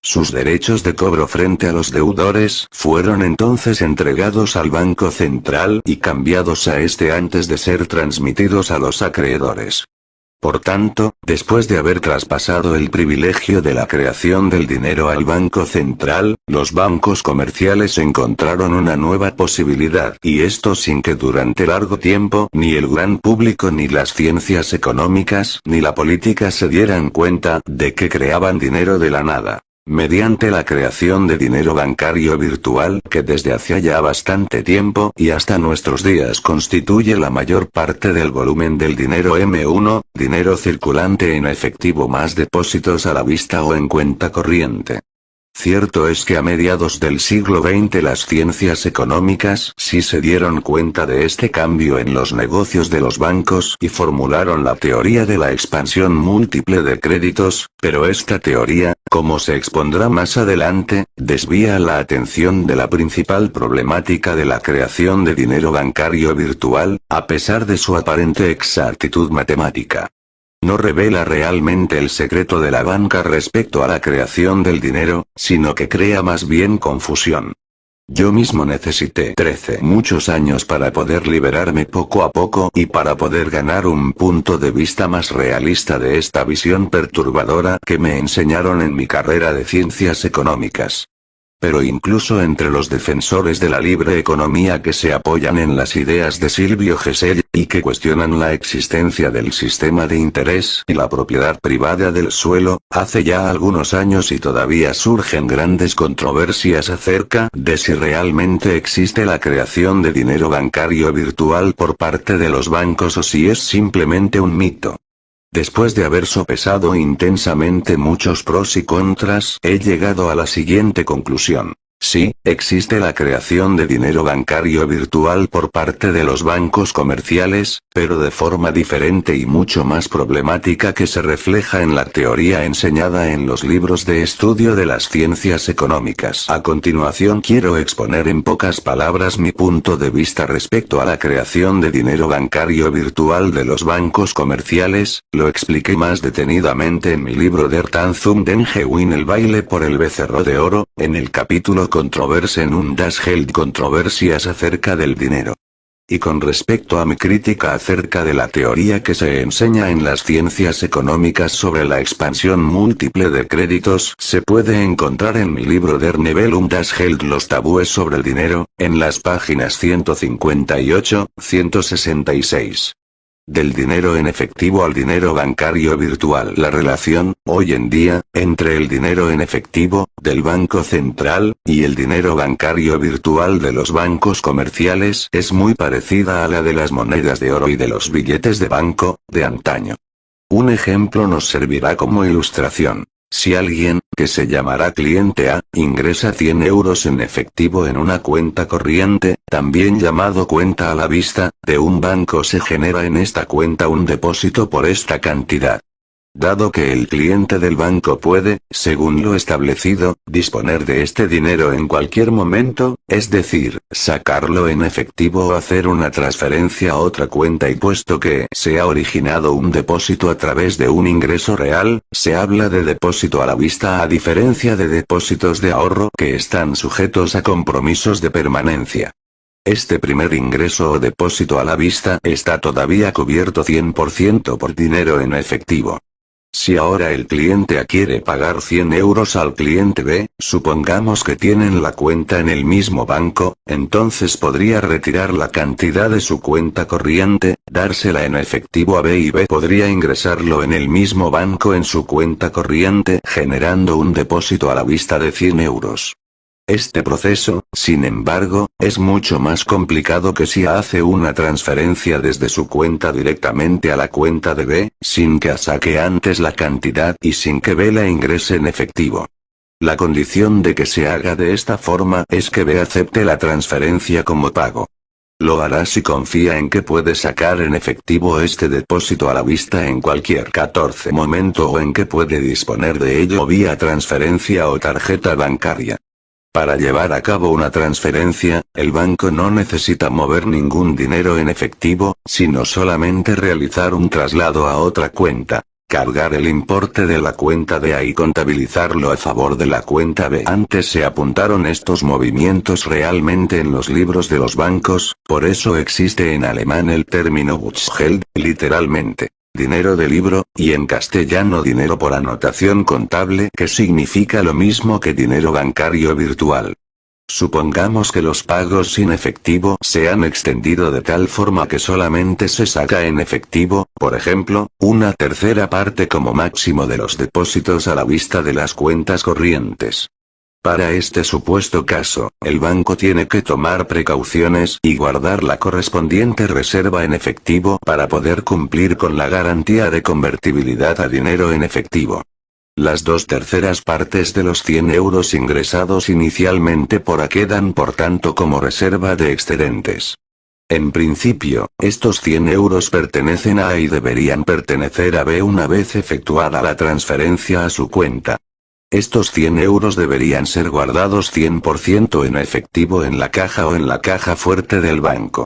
Sus derechos de cobro frente a los deudores fueron entonces entregados al Banco Central y cambiados a este antes de ser transmitidos a los acreedores. Por tanto, después de haber traspasado el privilegio de la creación del dinero al Banco Central, los bancos comerciales encontraron una nueva posibilidad, y esto sin que durante largo tiempo ni el gran público ni las ciencias económicas ni la política se dieran cuenta de que creaban dinero de la nada. Mediante la creación de dinero bancario virtual que desde hacía ya bastante tiempo y hasta nuestros días constituye la mayor parte del volumen del dinero M1, dinero circulante en efectivo más depósitos a la vista o en cuenta corriente. Cierto es que a mediados del siglo XX las ciencias económicas sí se dieron cuenta de este cambio en los negocios de los bancos y formularon la teoría de la expansión múltiple de créditos, pero esta teoría, como se expondrá más adelante, desvía la atención de la principal problemática de la creación de dinero bancario virtual, a pesar de su aparente exactitud matemática. No revela realmente el secreto de la banca respecto a la creación del dinero, sino que crea más bien confusión. Yo mismo necesité muchos años para poder liberarme poco a poco y para poder ganar un punto de vista más realista de esta visión perturbadora que me enseñaron en mi carrera de ciencias económicas. Pero incluso entre los defensores de la libre economía que se apoyan en las ideas de Silvio Gesell, y que cuestionan la existencia del sistema de interés y la propiedad privada del suelo, hace ya algunos años y todavía surgen grandes controversias acerca de si realmente existe la creación de dinero bancario virtual por parte de los bancos o si es simplemente un mito. Después de haber sopesado intensamente muchos pros y contras, he llegado a la siguiente conclusión. Sí, existe la creación de dinero bancario virtual por parte de los bancos comerciales, pero de forma diferente y mucho más problemática que se refleja en la teoría enseñada en los libros de estudio de las ciencias económicas. A continuación quiero exponer en pocas palabras mi punto de vista respecto a la creación de dinero bancario virtual de los bancos comerciales. Lo expliqué más detenidamente en mi libro Der Tanzum den Gewinn, el baile por el becerro de oro, en el capítulo Controversen und das Geld, controversias acerca del dinero. Y con respecto a mi crítica acerca de la teoría que se enseña en las ciencias económicas sobre la expansión múltiple de créditos, se puede encontrar en mi libro Der Nebel und das Geld, los tabúes sobre el dinero, en las páginas 158-166. Del dinero en efectivo al dinero bancario virtual. La relación, hoy en día, entre el dinero en efectivo, del Banco Central, y el dinero bancario virtual de los bancos comerciales es muy parecida a la de las monedas de oro y de los billetes de banco, de antaño. Un ejemplo nos servirá como ilustración. Si alguien, que se llamará cliente A, ingresa 100 euros en efectivo en una cuenta corriente, también llamado cuenta a la vista, de un banco, se genera en esta cuenta un depósito por esta cantidad. Dado que el cliente del banco puede, según lo establecido, disponer de este dinero en cualquier momento, es decir, sacarlo en efectivo o hacer una transferencia a otra cuenta, y puesto que se ha originado un depósito a través de un ingreso real, se habla de depósito a la vista a diferencia de depósitos de ahorro que están sujetos a compromisos de permanencia. Este primer ingreso o depósito a la vista está todavía cubierto 100% por dinero en efectivo. Si ahora el cliente A quiere pagar 100 euros al cliente B, supongamos que tienen la cuenta en el mismo banco, entonces podría retirar la cantidad de su cuenta corriente, dársela en efectivo a B y B podría ingresarlo en el mismo banco en su cuenta corriente, generando un depósito a la vista de 100 euros. Este proceso, sin embargo, es mucho más complicado que si hace una transferencia desde su cuenta directamente a la cuenta de B, sin que A saque antes la cantidad y sin que B la ingrese en efectivo. La condición de que se haga de esta forma es que B acepte la transferencia como pago. Lo hará si confía en que puede sacar en efectivo este depósito a la vista en cualquier 14 momento o en que puede disponer de ello vía transferencia o tarjeta bancaria. Para llevar a cabo una transferencia, el banco no necesita mover ningún dinero en efectivo, sino solamente realizar un traslado a otra cuenta, cargar el importe de la cuenta de A y contabilizarlo a favor de la cuenta B. Antes se apuntaron estos movimientos realmente en los libros de los bancos, por eso existe en alemán el término Buchgeld, literalmente dinero de libro, y en castellano dinero por anotación contable, que significa lo mismo que dinero bancario virtual. Supongamos que los pagos sin efectivo se han extendido de tal forma que solamente se saca en efectivo, por ejemplo, una tercera parte como máximo de los depósitos a la vista de las cuentas corrientes. Para este supuesto caso, el banco tiene que tomar precauciones y guardar la correspondiente reserva en efectivo para poder cumplir con la garantía de convertibilidad a dinero en efectivo. Las 2/3 partes de los 100 euros ingresados inicialmente por A quedan por tanto como reserva de excedentes. En principio, estos 100 euros pertenecen a A y deberían pertenecer a B una vez efectuada la transferencia a su cuenta. Estos 100 euros deberían ser guardados 100% en efectivo en la caja o en la caja fuerte del banco.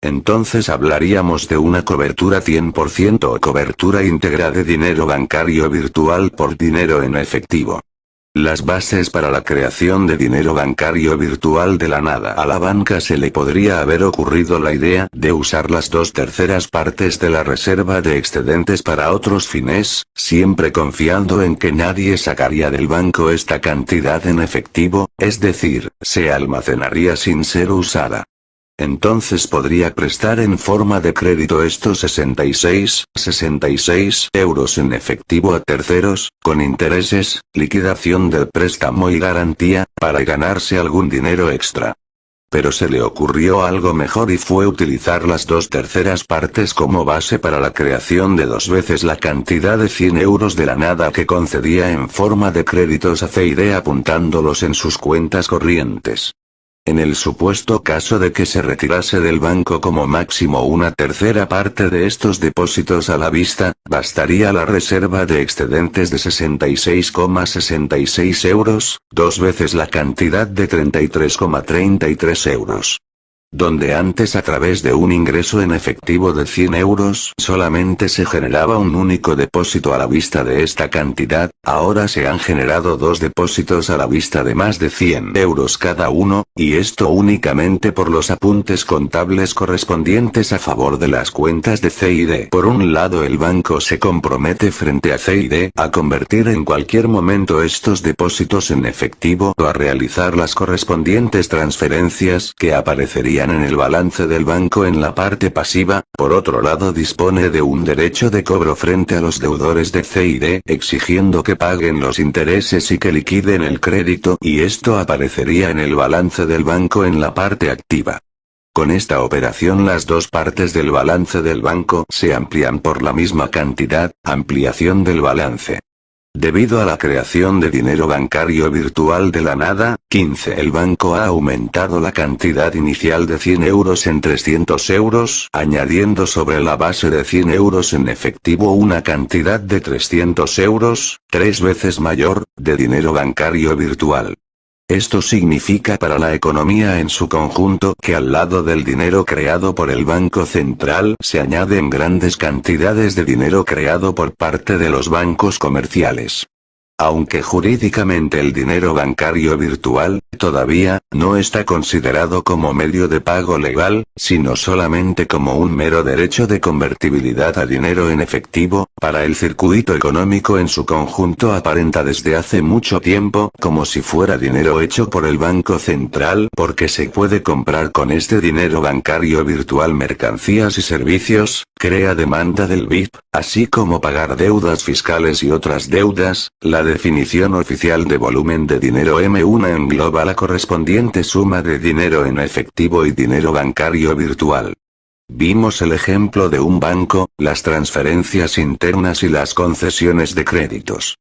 Entonces hablaríamos de una cobertura 100% o cobertura íntegra de dinero bancario virtual por dinero en efectivo. Las bases para la creación de dinero bancario virtual de la nada. A la banca se le podría haber ocurrido la idea de usar las 2/3 partes de la reserva de excedentes para otros fines, siempre confiando en que nadie sacaría del banco esta cantidad en efectivo, es decir, se almacenaría sin ser usada. Entonces podría prestar en forma de crédito estos 66 euros en efectivo a terceros, con intereses, liquidación del préstamo y garantía, para ganarse algún dinero extra. Pero se le ocurrió algo mejor y fue utilizar las 2/3 partes como base para la creación de 2 veces la cantidad de 100 euros de la nada que concedía en forma de créditos a C y D apuntándolos en sus cuentas corrientes. En el supuesto caso de que se retirase del banco como máximo una tercera parte de estos depósitos a la vista, bastaría la reserva de excedentes de 66,66 euros, 2 veces la cantidad de 33,33 euros. Donde antes a través de un ingreso en efectivo de 100 euros solamente se generaba un único depósito a la vista de esta cantidad, ahora se han generado 2 depósitos a la vista de más de 100 euros cada uno, y esto únicamente por los apuntes contables correspondientes a favor de las cuentas de C y D. Por un lado el banco se compromete frente a C y D a convertir en cualquier momento estos depósitos en efectivo o a realizar las correspondientes transferencias que aparecerían en el balance del banco en la parte pasiva, por otro lado dispone de un derecho de cobro frente a los deudores de C y D exigiendo que paguen los intereses y que liquiden el crédito y esto aparecería en el balance del banco en la parte activa. Con esta operación las 2 partes del balance del banco se amplían por la misma cantidad, ampliación del balance. Debido a la creación de dinero bancario virtual de la nada, 15 el banco ha aumentado la cantidad inicial de 100 euros en 300 euros, añadiendo sobre la base de 100 euros en efectivo una cantidad de 300 euros, 3 veces mayor, de dinero bancario virtual. Esto significa para la economía en su conjunto que al lado del dinero creado por el Banco Central se añaden grandes cantidades de dinero creado por parte de los bancos comerciales. Aunque jurídicamente el dinero bancario virtual, todavía, no está considerado como medio de pago legal, sino solamente como un mero derecho de convertibilidad a dinero en efectivo, para el circuito económico en su conjunto aparenta desde hace mucho tiempo como si fuera dinero hecho por el Banco Central porque se puede comprar con este dinero bancario virtual mercancías y servicios, crea demanda del BIP, así como pagar deudas fiscales y otras deudas, la definición oficial de volumen de dinero M1 engloba la correspondiente suma de dinero en efectivo y dinero bancario virtual. Vimos el ejemplo de un banco, las transferencias internas y las concesiones de créditos.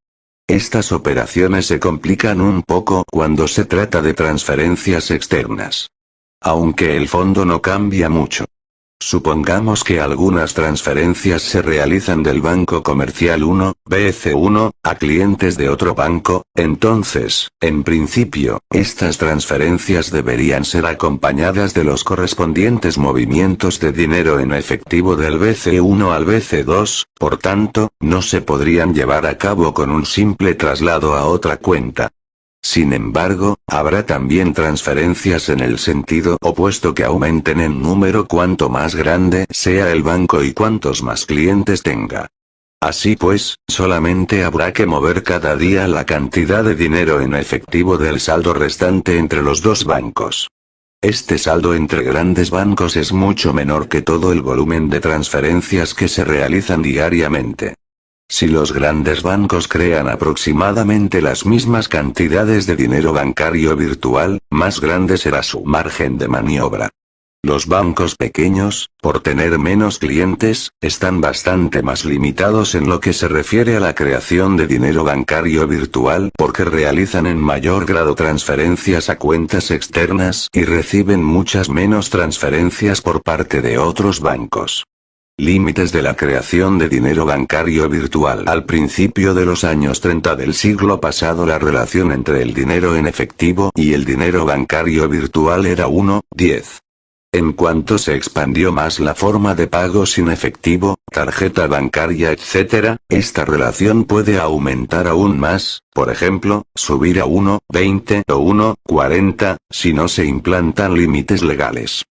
Estas operaciones se complican un poco cuando se trata de transferencias externas. Aunque el fondo no cambia mucho. Supongamos que algunas transferencias se realizan del Banco Comercial 1, BC1, a clientes de otro banco, entonces, en principio, estas transferencias deberían ser acompañadas de los correspondientes movimientos de dinero en efectivo del BC1 al BC2, por tanto, no se podrían llevar a cabo con un simple traslado a otra cuenta. Sin embargo, habrá también transferencias en el sentido opuesto que aumenten en número cuanto más grande sea el banco y cuantos más clientes tenga. Así pues, solamente habrá que mover cada día la cantidad de dinero en efectivo del saldo restante entre los dos bancos. Este saldo entre grandes bancos es mucho menor que todo el volumen de transferencias que se realizan diariamente. Si los grandes bancos crean aproximadamente las mismas cantidades de dinero bancario virtual, más grande será su margen de maniobra. Los bancos pequeños, por tener menos clientes, están bastante más limitados en lo que se refiere a la creación de dinero bancario virtual porque realizan en mayor grado transferencias a cuentas externas y reciben muchas menos transferencias por parte de otros bancos. Límites de la creación de dinero bancario virtual. Al principio de los años 30 del siglo pasado la relación entre el dinero en efectivo y el dinero bancario virtual era 1:10. En cuanto se expandió más la forma de pago sin efectivo, tarjeta bancaria etc., esta relación puede aumentar aún más, por ejemplo, subir a 1:20 o 1:40, si no se implantan límites legales.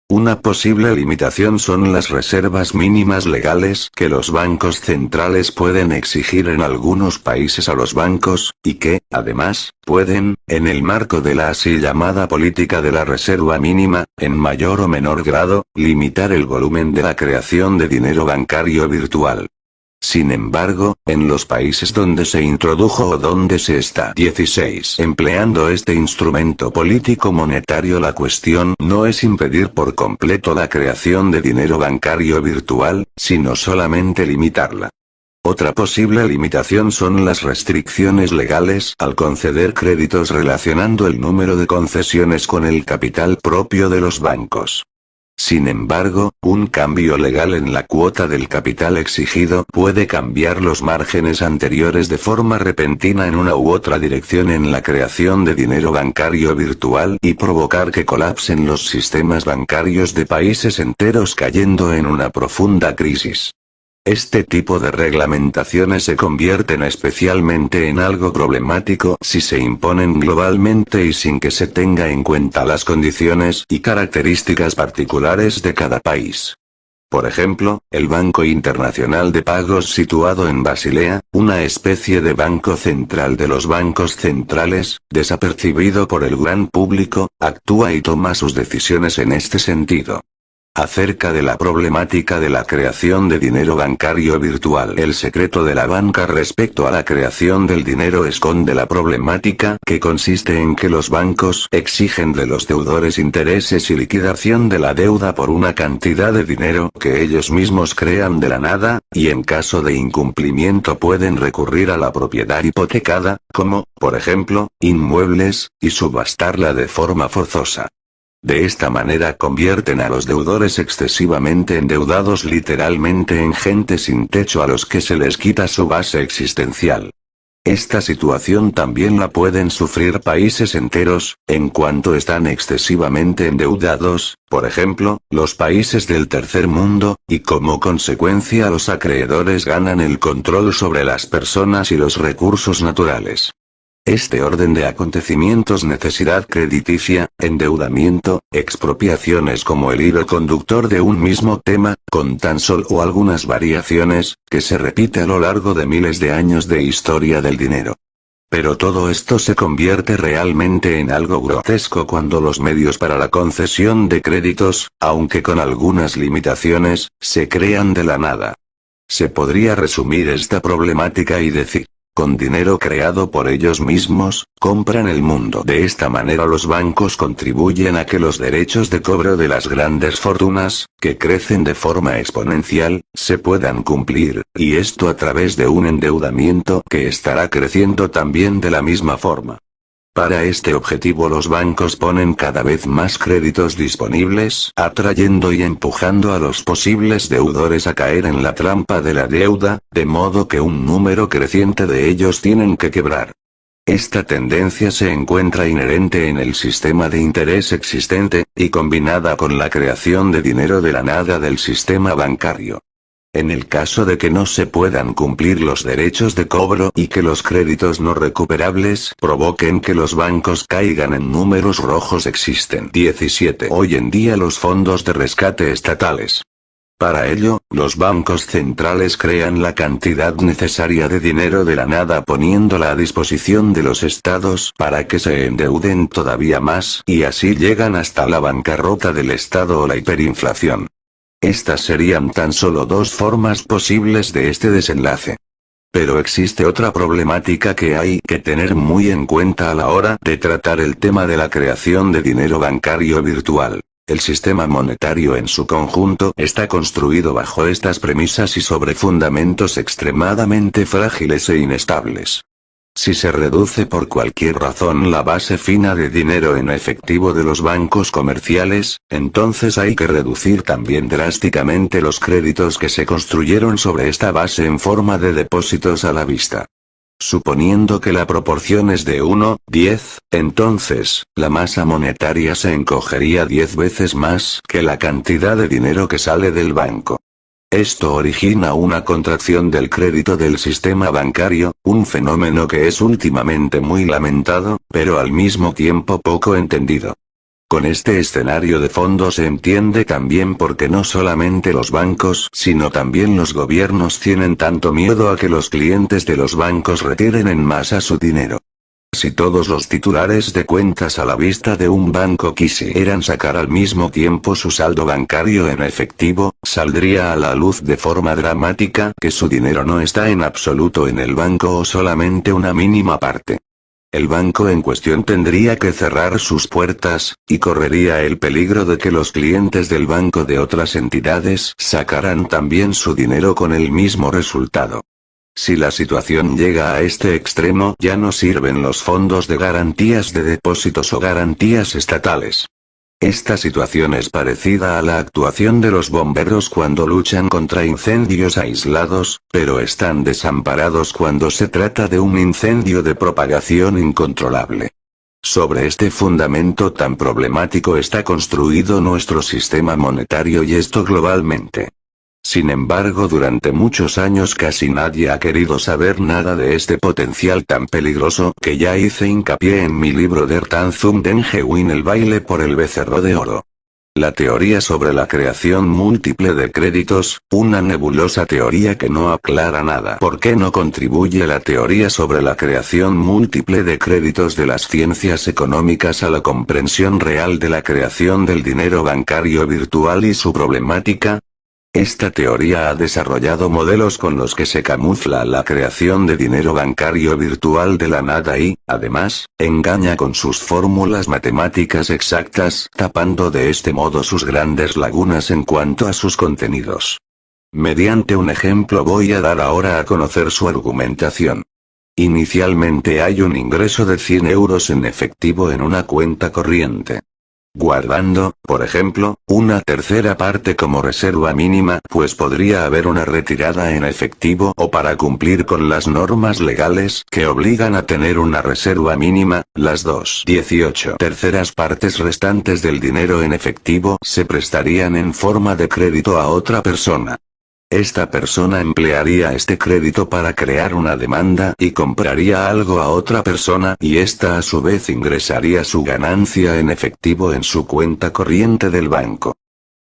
Una posible limitación son las reservas mínimas legales que los bancos centrales pueden exigir en algunos países a los bancos, y que, además, pueden, en el marco de la así llamada política de la reserva mínima, en mayor o menor grado, limitar el volumen de la creación de dinero bancario virtual. Sin embargo, en los países donde se introdujo o donde se está 16 empleando este instrumento político monetario, la cuestión no es impedir por completo la creación de dinero bancario virtual, sino solamente limitarla. Otra posible limitación son las restricciones legales al conceder créditos relacionando el número de concesiones con el capital propio de los bancos. Sin embargo, un cambio legal en la cuota del capital exigido puede cambiar los márgenes anteriores de forma repentina en una u otra dirección en la creación de dinero bancario virtual y provocar que colapsen los sistemas bancarios de países enteros cayendo en una profunda crisis. Este tipo de reglamentaciones se convierten especialmente en algo problemático si se imponen globalmente y sin que se tenga en cuenta las condiciones y características particulares de cada país. Por ejemplo, el Banco Internacional de Pagos situado en Basilea, una especie de banco central de los bancos centrales, desapercibido por el gran público, actúa y toma sus decisiones en este sentido. Acerca de la problemática de la creación de dinero bancario virtual. El secreto de la banca respecto a la creación del dinero esconde la problemática que consiste en que los bancos exigen de los deudores intereses y liquidación de la deuda por una cantidad de dinero que ellos mismos crean de la nada, y en caso de incumplimiento pueden recurrir a la propiedad hipotecada, como, por ejemplo, inmuebles, y subastarla de forma forzosa. De esta manera convierten a los deudores excesivamente endeudados literalmente en gente sin techo a los que se les quita su base existencial. Esta situación también la pueden sufrir países enteros, en cuanto están excesivamente endeudados, por ejemplo, los países del tercer mundo, y como consecuencia los acreedores ganan el control sobre las personas y los recursos naturales. Este orden de acontecimientos, necesidad crediticia, endeudamiento, expropiaciones como el hilo conductor de un mismo tema, con tan solo algunas variaciones, que se repite a lo largo de miles de años de historia del dinero. Pero todo esto se convierte realmente en algo grotesco cuando los medios para la concesión de créditos, aunque con algunas limitaciones, se crean de la nada. Se podría resumir esta problemática y decir: Con dinero creado por ellos mismos, compran el mundo. De esta manera los bancos contribuyen a que los derechos de cobro de las grandes fortunas, que crecen de forma exponencial, se puedan cumplir, y esto a través de un endeudamiento que estará creciendo también de la misma forma. Para este objetivo los bancos ponen cada vez más créditos disponibles, atrayendo y empujando a los posibles deudores a caer en la trampa de la deuda, de modo que un número creciente de ellos tienen que quebrar. Esta tendencia se encuentra inherente en el sistema de interés existente, y combinada con la creación de dinero de la nada del sistema bancario. En el caso de que no se puedan cumplir los derechos de cobro y que los créditos no recuperables provoquen que los bancos caigan en números rojos existen 17 hoy en día los fondos de rescate estatales. Para ello, los bancos centrales crean la cantidad necesaria de dinero de la nada poniéndola a disposición de los estados para que se endeuden todavía más y así llegan hasta la bancarrota del estado o la hiperinflación. Estas serían tan solo dos formas posibles de este desenlace. Pero existe otra problemática que hay que tener muy en cuenta a la hora de tratar el tema de la creación de dinero bancario virtual. El sistema monetario en su conjunto está construido bajo estas premisas y sobre fundamentos extremadamente frágiles e inestables. Si se reduce por cualquier razón la base fina de dinero en efectivo de los bancos comerciales, entonces hay que reducir también drásticamente los créditos que se construyeron sobre esta base en forma de depósitos a la vista. Suponiendo que la proporción es de 1:10, entonces, la masa monetaria se encogería 10 veces más que la cantidad de dinero que sale del banco. Esto origina una contracción del crédito del sistema bancario, un fenómeno que es últimamente muy lamentado, pero al mismo tiempo poco entendido. Con este escenario de fondo se entiende también por qué no solamente los bancos, sino también los gobiernos tienen tanto miedo a que los clientes de los bancos retiren en masa su dinero. Si todos los titulares de cuentas a la vista de un banco quisieran sacar al mismo tiempo su saldo bancario en efectivo, saldría a la luz de forma dramática que su dinero no está en absoluto en el banco o solamente una mínima parte. El banco en cuestión tendría que cerrar sus puertas, y correría el peligro de que los clientes del banco de otras entidades sacaran también su dinero con el mismo resultado. Si la situación llega a este extremo ya no sirven los fondos de garantías de depósitos o garantías estatales. Esta situación es parecida a la actuación de los bomberos cuando luchan contra incendios aislados, pero están desamparados cuando se trata de un incendio de propagación incontrolable. Sobre este fundamento tan problemático está construido nuestro sistema monetario y esto globalmente. Sin embargo, durante muchos años casi nadie ha querido saber nada de este potencial tan peligroso que ya hice hincapié en mi libro Der Tanz um den Gewinn, el baile por el becerro de oro. La teoría sobre la creación múltiple de créditos, una nebulosa teoría que no aclara nada. ¿Por qué no contribuye la teoría sobre la creación múltiple de créditos de las ciencias económicas a la comprensión real de la creación del dinero bancario virtual y su problemática? Esta teoría ha desarrollado modelos con los que se camufla la creación de dinero bancario virtual de la nada y, además, engaña con sus fórmulas matemáticas exactas, tapando de este modo sus grandes lagunas en cuanto a sus contenidos. Mediante un ejemplo voy a dar ahora a conocer su argumentación. Inicialmente hay un ingreso de 100 euros en efectivo en una cuenta corriente. Guardando, por ejemplo, una tercera parte como reserva mínima, pues podría haber una retirada en efectivo o para cumplir con las normas legales que obligan a tener una reserva mínima, las 2/18 terceras partes restantes del dinero en efectivo se prestarían en forma de crédito a otra persona. Esta persona emplearía este crédito para crear una demanda y compraría algo a otra persona y ésta a su vez ingresaría su ganancia en efectivo en su cuenta corriente del banco.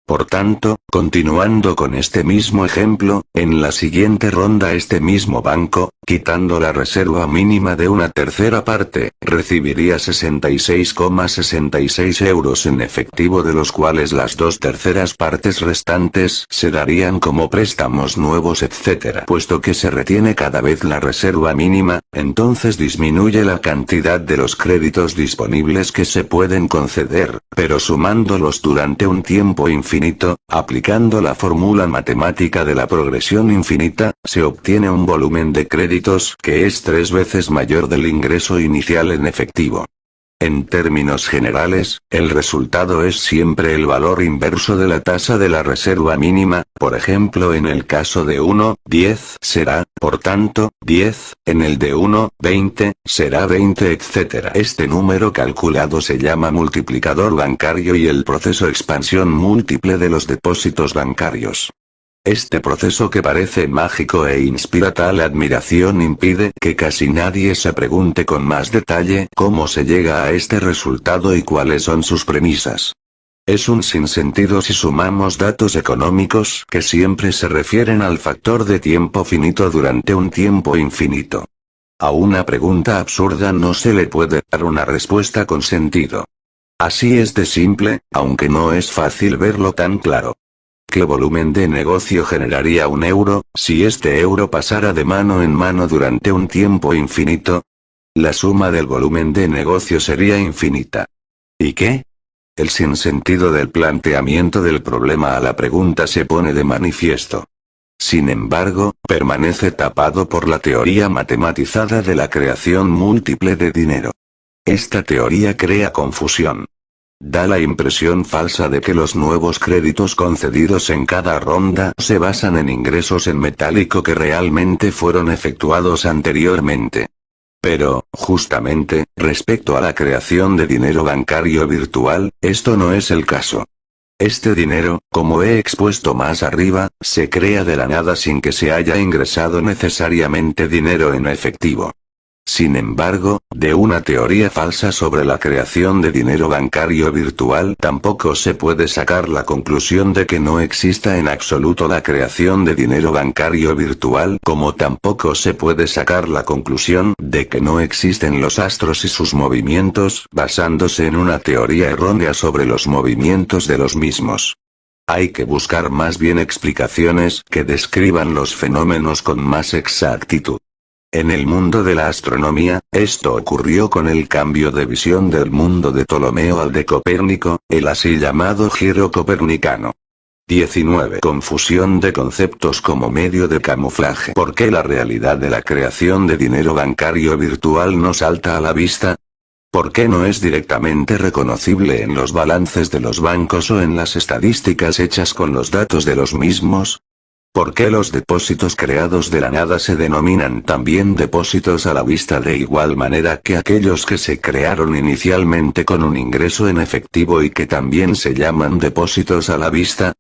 Por tanto, continuando con este mismo ejemplo, en la siguiente ronda este mismo banco, quitando la reserva mínima de una tercera parte, recibiría 66,66 euros en efectivo, de los cuales las dos terceras partes restantes se darían como préstamos nuevos, etc. Puesto que se retiene cada vez la reserva mínima, entonces disminuye la cantidad de los créditos disponibles que se pueden conceder, pero sumándolos durante un tiempo infinito, aplicando la fórmula matemática de la progresión infinita, se obtiene un volumen de créditos que es 3 veces mayor del ingreso inicial en efectivo. En términos generales, el resultado es siempre el valor inverso de la tasa de la reserva mínima. Por ejemplo, en el caso de 1, 10 será, por tanto, 10, en el de 1, 20, será 20, etc. Este número calculado se llama multiplicador bancario y el proceso expansión múltiple de los depósitos bancarios. Este proceso, que parece mágico e inspira tal admiración, impide que casi nadie se pregunte con más detalle cómo se llega a este resultado y cuáles son sus premisas. Es un sinsentido si sumamos datos económicos que siempre se refieren al factor de tiempo finito durante un tiempo infinito. A una pregunta absurda no se le puede dar una respuesta con sentido. Así es de simple, aunque no es fácil verlo tan claro. ¿Qué volumen de negocio generaría un euro, si este euro pasara de mano en mano durante un tiempo infinito? La suma del volumen de negocio sería infinita. ¿Y qué? El sinsentido del planteamiento del problema a la pregunta se pone de manifiesto. Sin embargo, permanece tapado por la teoría matematizada de la creación múltiple de dinero. Esta teoría crea confusión. Da la impresión falsa de que los nuevos créditos concedidos en cada ronda se basan en ingresos en metálico que realmente fueron efectuados anteriormente. Pero, justamente, respecto a la creación de dinero bancario virtual, esto no es el caso. Este dinero, como he expuesto más arriba, se crea de la nada sin que se haya ingresado necesariamente dinero en efectivo. Sin embargo, de una teoría falsa sobre la creación de dinero bancario virtual tampoco se puede sacar la conclusión de que no exista en absoluto la creación de dinero bancario virtual, como tampoco se puede sacar la conclusión de que no existen los astros y sus movimientos, basándose en una teoría errónea sobre los movimientos de los mismos. Hay que buscar más bien explicaciones que describan los fenómenos con más exactitud. En el mundo de la astronomía, esto ocurrió con el cambio de visión del mundo de Ptolomeo al de Copérnico, el así llamado giro copernicano. 19. Confusión de conceptos como medio de camuflaje. ¿Por qué la realidad de la creación de dinero bancario virtual no salta a la vista? ¿Por qué no es directamente reconocible en los balances de los bancos o en las estadísticas hechas con los datos de los mismos? ¿Por qué los depósitos creados de la nada se denominan también depósitos a la vista de igual manera que aquellos que se crearon inicialmente con un ingreso en efectivo y que también se llaman depósitos a la vista?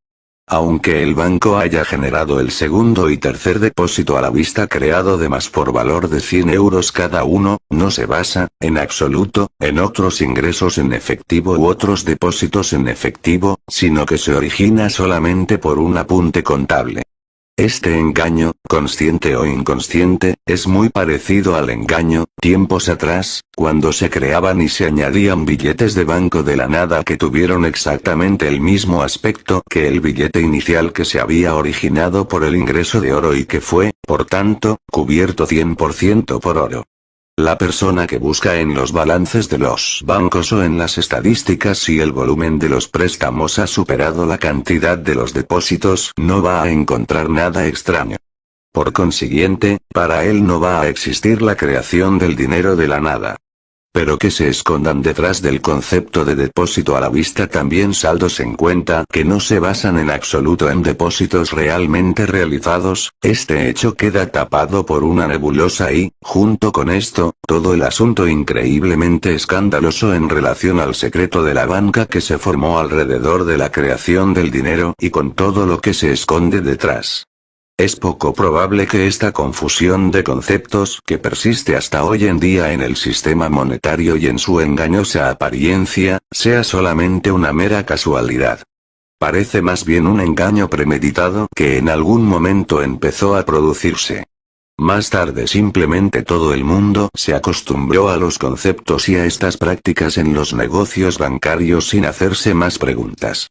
Aunque el banco haya generado el segundo y tercer depósito a la vista creado de más por valor de 100 euros cada uno, no se basa, en absoluto, en otros ingresos en efectivo u otros depósitos en efectivo, sino que se origina solamente por un apunte contable. Este engaño, consciente o inconsciente, es muy parecido al engaño, tiempos atrás, cuando se creaban y se añadían billetes de banco de la nada que tuvieron exactamente el mismo aspecto que el billete inicial que se había originado por el ingreso de oro y que fue, por tanto, cubierto 100% por oro. La persona que busca en los balances de los bancos o en las estadísticas si el volumen de los préstamos ha superado la cantidad de los depósitos no va a encontrar nada extraño. Por consiguiente, para él no va a existir la creación del dinero de la nada. Pero que se escondan detrás del concepto de depósito a la vista también saldos en cuenta que no se basan en absoluto en depósitos realmente realizados, este hecho queda tapado por una nebulosa y, junto con esto, todo el asunto increíblemente escandaloso en relación al secreto de la banca que se formó alrededor de la creación del dinero y con todo lo que se esconde detrás. Es poco probable que esta confusión de conceptos que persiste hasta hoy en día en el sistema monetario y en su engañosa apariencia, sea solamente una mera casualidad. Parece más bien un engaño premeditado que en algún momento empezó a producirse. Más tarde simplemente todo el mundo se acostumbró a los conceptos y a estas prácticas en los negocios bancarios sin hacerse más preguntas.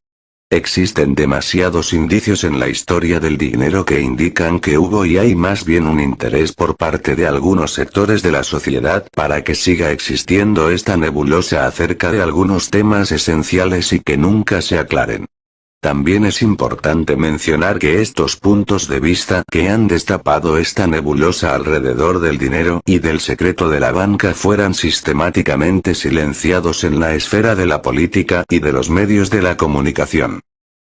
Existen demasiados indicios en la historia del dinero que indican que hubo y hay más bien un interés por parte de algunos sectores de la sociedad para que siga existiendo esta nebulosa acerca de algunos temas esenciales y que nunca se aclaren. También es importante mencionar que estos puntos de vista que han destapado esta nebulosa alrededor del dinero y del secreto de la banca fueran sistemáticamente silenciados en la esfera de la política y de los medios de la comunicación.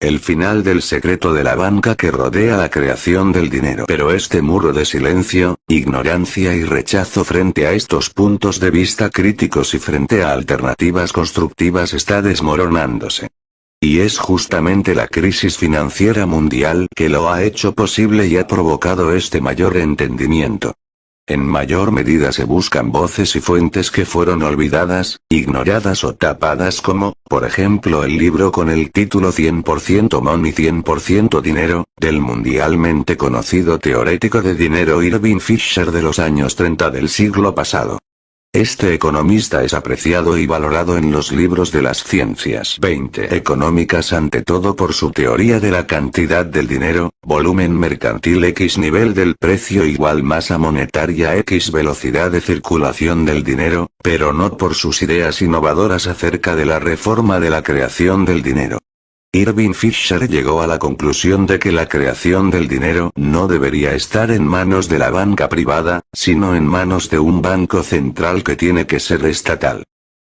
El final del secreto de la banca que rodea la creación del dinero. Pero este muro de silencio, ignorancia y rechazo frente a estos puntos de vista críticos y frente a alternativas constructivas está desmoronándose. Y es justamente la crisis financiera mundial que lo ha hecho posible y ha provocado este mayor entendimiento. En mayor medida se buscan voces y fuentes que fueron olvidadas, ignoradas o tapadas como, por ejemplo el libro con el título 100% Money 100% Dinero, del mundialmente conocido teórico de dinero Irving Fisher de los años 30 del siglo pasado. Este economista es apreciado y valorado en los libros de las ciencias 20 económicas ante todo por su teoría de la cantidad del dinero, volumen mercantil X nivel del precio igual masa monetaria X velocidad de circulación del dinero, pero no por sus ideas innovadoras acerca de la reforma de la creación del dinero. Irving Fisher llegó a la conclusión de que la creación del dinero no debería estar en manos de la banca privada, sino en manos de un banco central que tiene que ser estatal.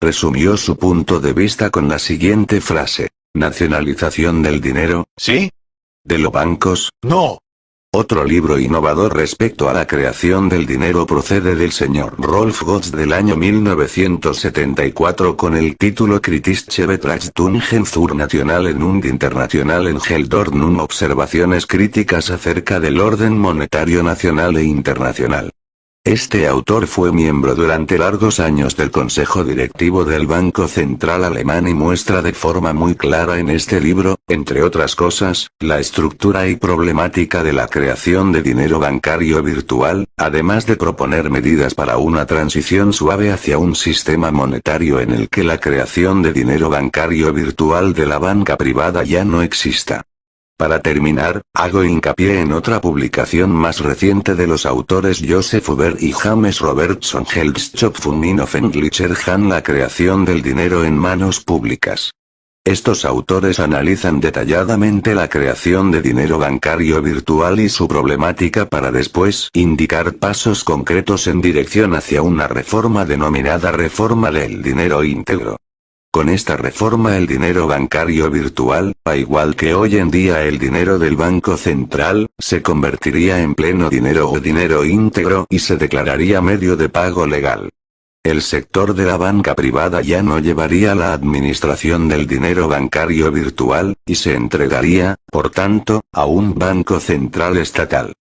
Resumió su punto de vista con la siguiente frase: ¿nacionalización del dinero? ¿Sí? ¿De los bancos? No. Otro libro innovador respecto a la creación del dinero procede del señor Rolf Gotz del año 1974 con el título Kritische Betrachtung zur Nationalen und Internationalen Geldordnung, observaciones críticas acerca del orden monetario nacional e internacional. Este autor fue miembro durante largos años del Consejo Directivo del Banco Central Alemán y muestra de forma muy clara en este libro, entre otras cosas, la estructura y problemática de la creación de dinero bancario virtual, además de proponer medidas para una transición suave hacia un sistema monetario en el que la creación de dinero bancario virtual de la banca privada ya no exista. Para terminar, hago hincapié en otra publicación más reciente de los autores Joseph Huber y James Robertson Geldschöpfung auf öffentlicher Hand, la creación del dinero en manos públicas. Estos autores analizan detalladamente la creación de dinero bancario virtual y su problemática para después indicar pasos concretos en dirección hacia una reforma denominada reforma del dinero íntegro. Con esta reforma el dinero bancario virtual, a igual que hoy en día el dinero del Banco Central, se convertiría en pleno dinero o dinero íntegro y se declararía medio de pago legal. El sector de la banca privada ya no llevaría la administración del dinero bancario virtual, y se entregaría, por tanto, a un banco central estatal.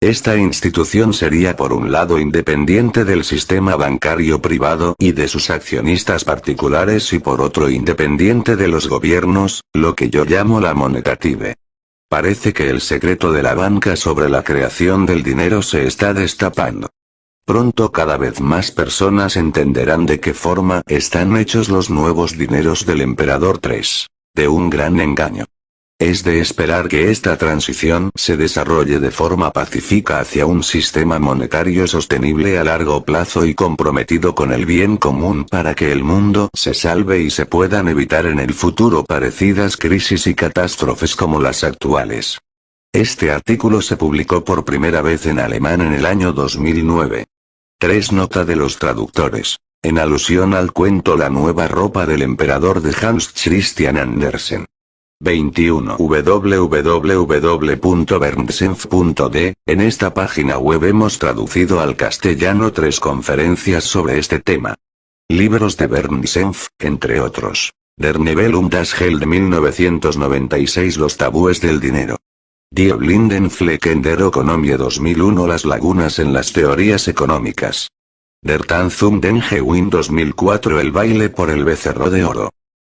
Esta institución sería por un lado independiente del sistema bancario privado y de sus accionistas particulares y por otro independiente de los gobiernos, lo que yo llamo la monetative. Parece que el secreto de la banca sobre la creación del dinero se está destapando. Pronto cada vez más personas entenderán de qué forma están hechos los nuevos dineros del emperador III. De un gran engaño. Es de esperar que esta transición se desarrolle de forma pacífica hacia un sistema monetario sostenible a largo plazo y comprometido con el bien común para que el mundo se salve y se puedan evitar en el futuro parecidas crisis y catástrofes como las actuales. Este artículo se publicó por primera vez en alemán en el año 2009. 3 Nota de los traductores. En alusión al cuento La nueva ropa del emperador de Hans Christian Andersen. 21 www.bernsenf.de. En esta página web hemos traducido al castellano 3 conferencias sobre este tema. Libros de Bernd Senf, entre otros. Der Nebel das Geld de 1996, Los tabúes del dinero. Die Blinden Flecken der Ökonomie 2001, Las lagunas en las teorías económicas. Der Tanz um den Gewinn 2004, El baile por el becerro de oro.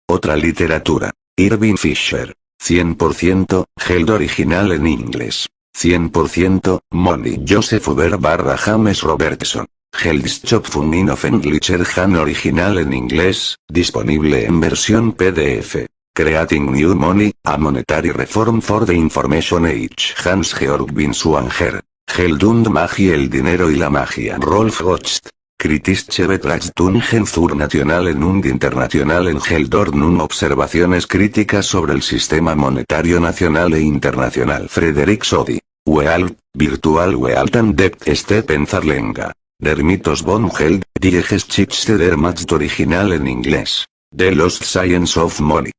Otra literatura. Irving Fisher. 100%, Held original en inglés. 100%, Money Joseph Uber / James Robertson. Held's Shop Funnin of Englisher Han original en inglés, disponible en versión PDF. Creating New Money, a Monetary Reform for the Information Age. Hans Georg Binswanger. Held und Magie, el dinero y la magia. Rolf Gotst. Kritische Betrachtungen zur nationalen und internationalen Geldordnung. Observaciones críticas sobre el sistema monetario nacional e internacional. Frederick Soddy. Wealth, Virtual Wealth and Debt Steppenzahllenga. Der Mythos von Held, die Geschichte der Macht original en inglés. The Lost Science of Money.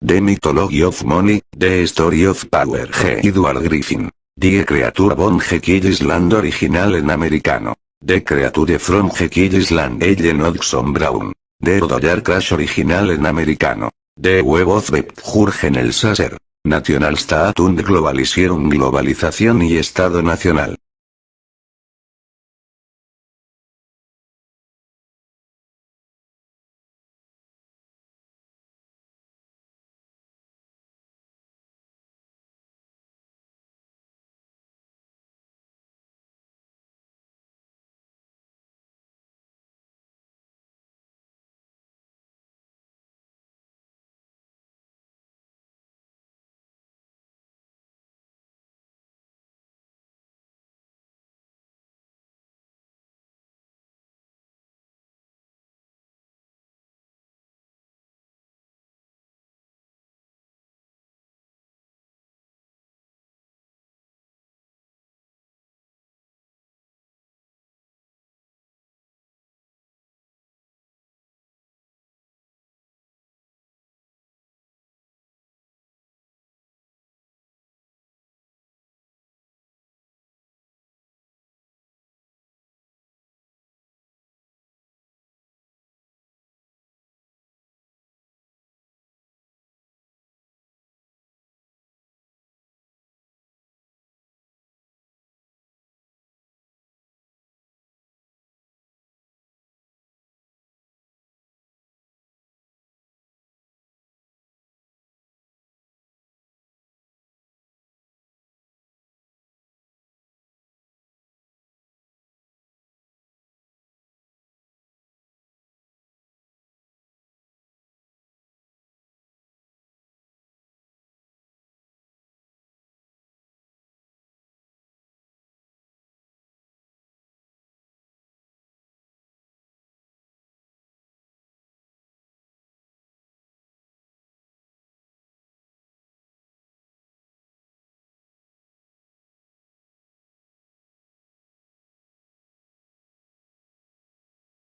The Mythology of Money, The Story of Power. G. Edward Griffin. Die Creature von Jekyll Island original en americano. The Creature from Jekyll Island. Ellen Hodgson Brown. The Dollar Crash original en americano. The Web of Debt. Jürgen Elsässer. Nationalstaat und Globalisierung, globalización y Estado nacional.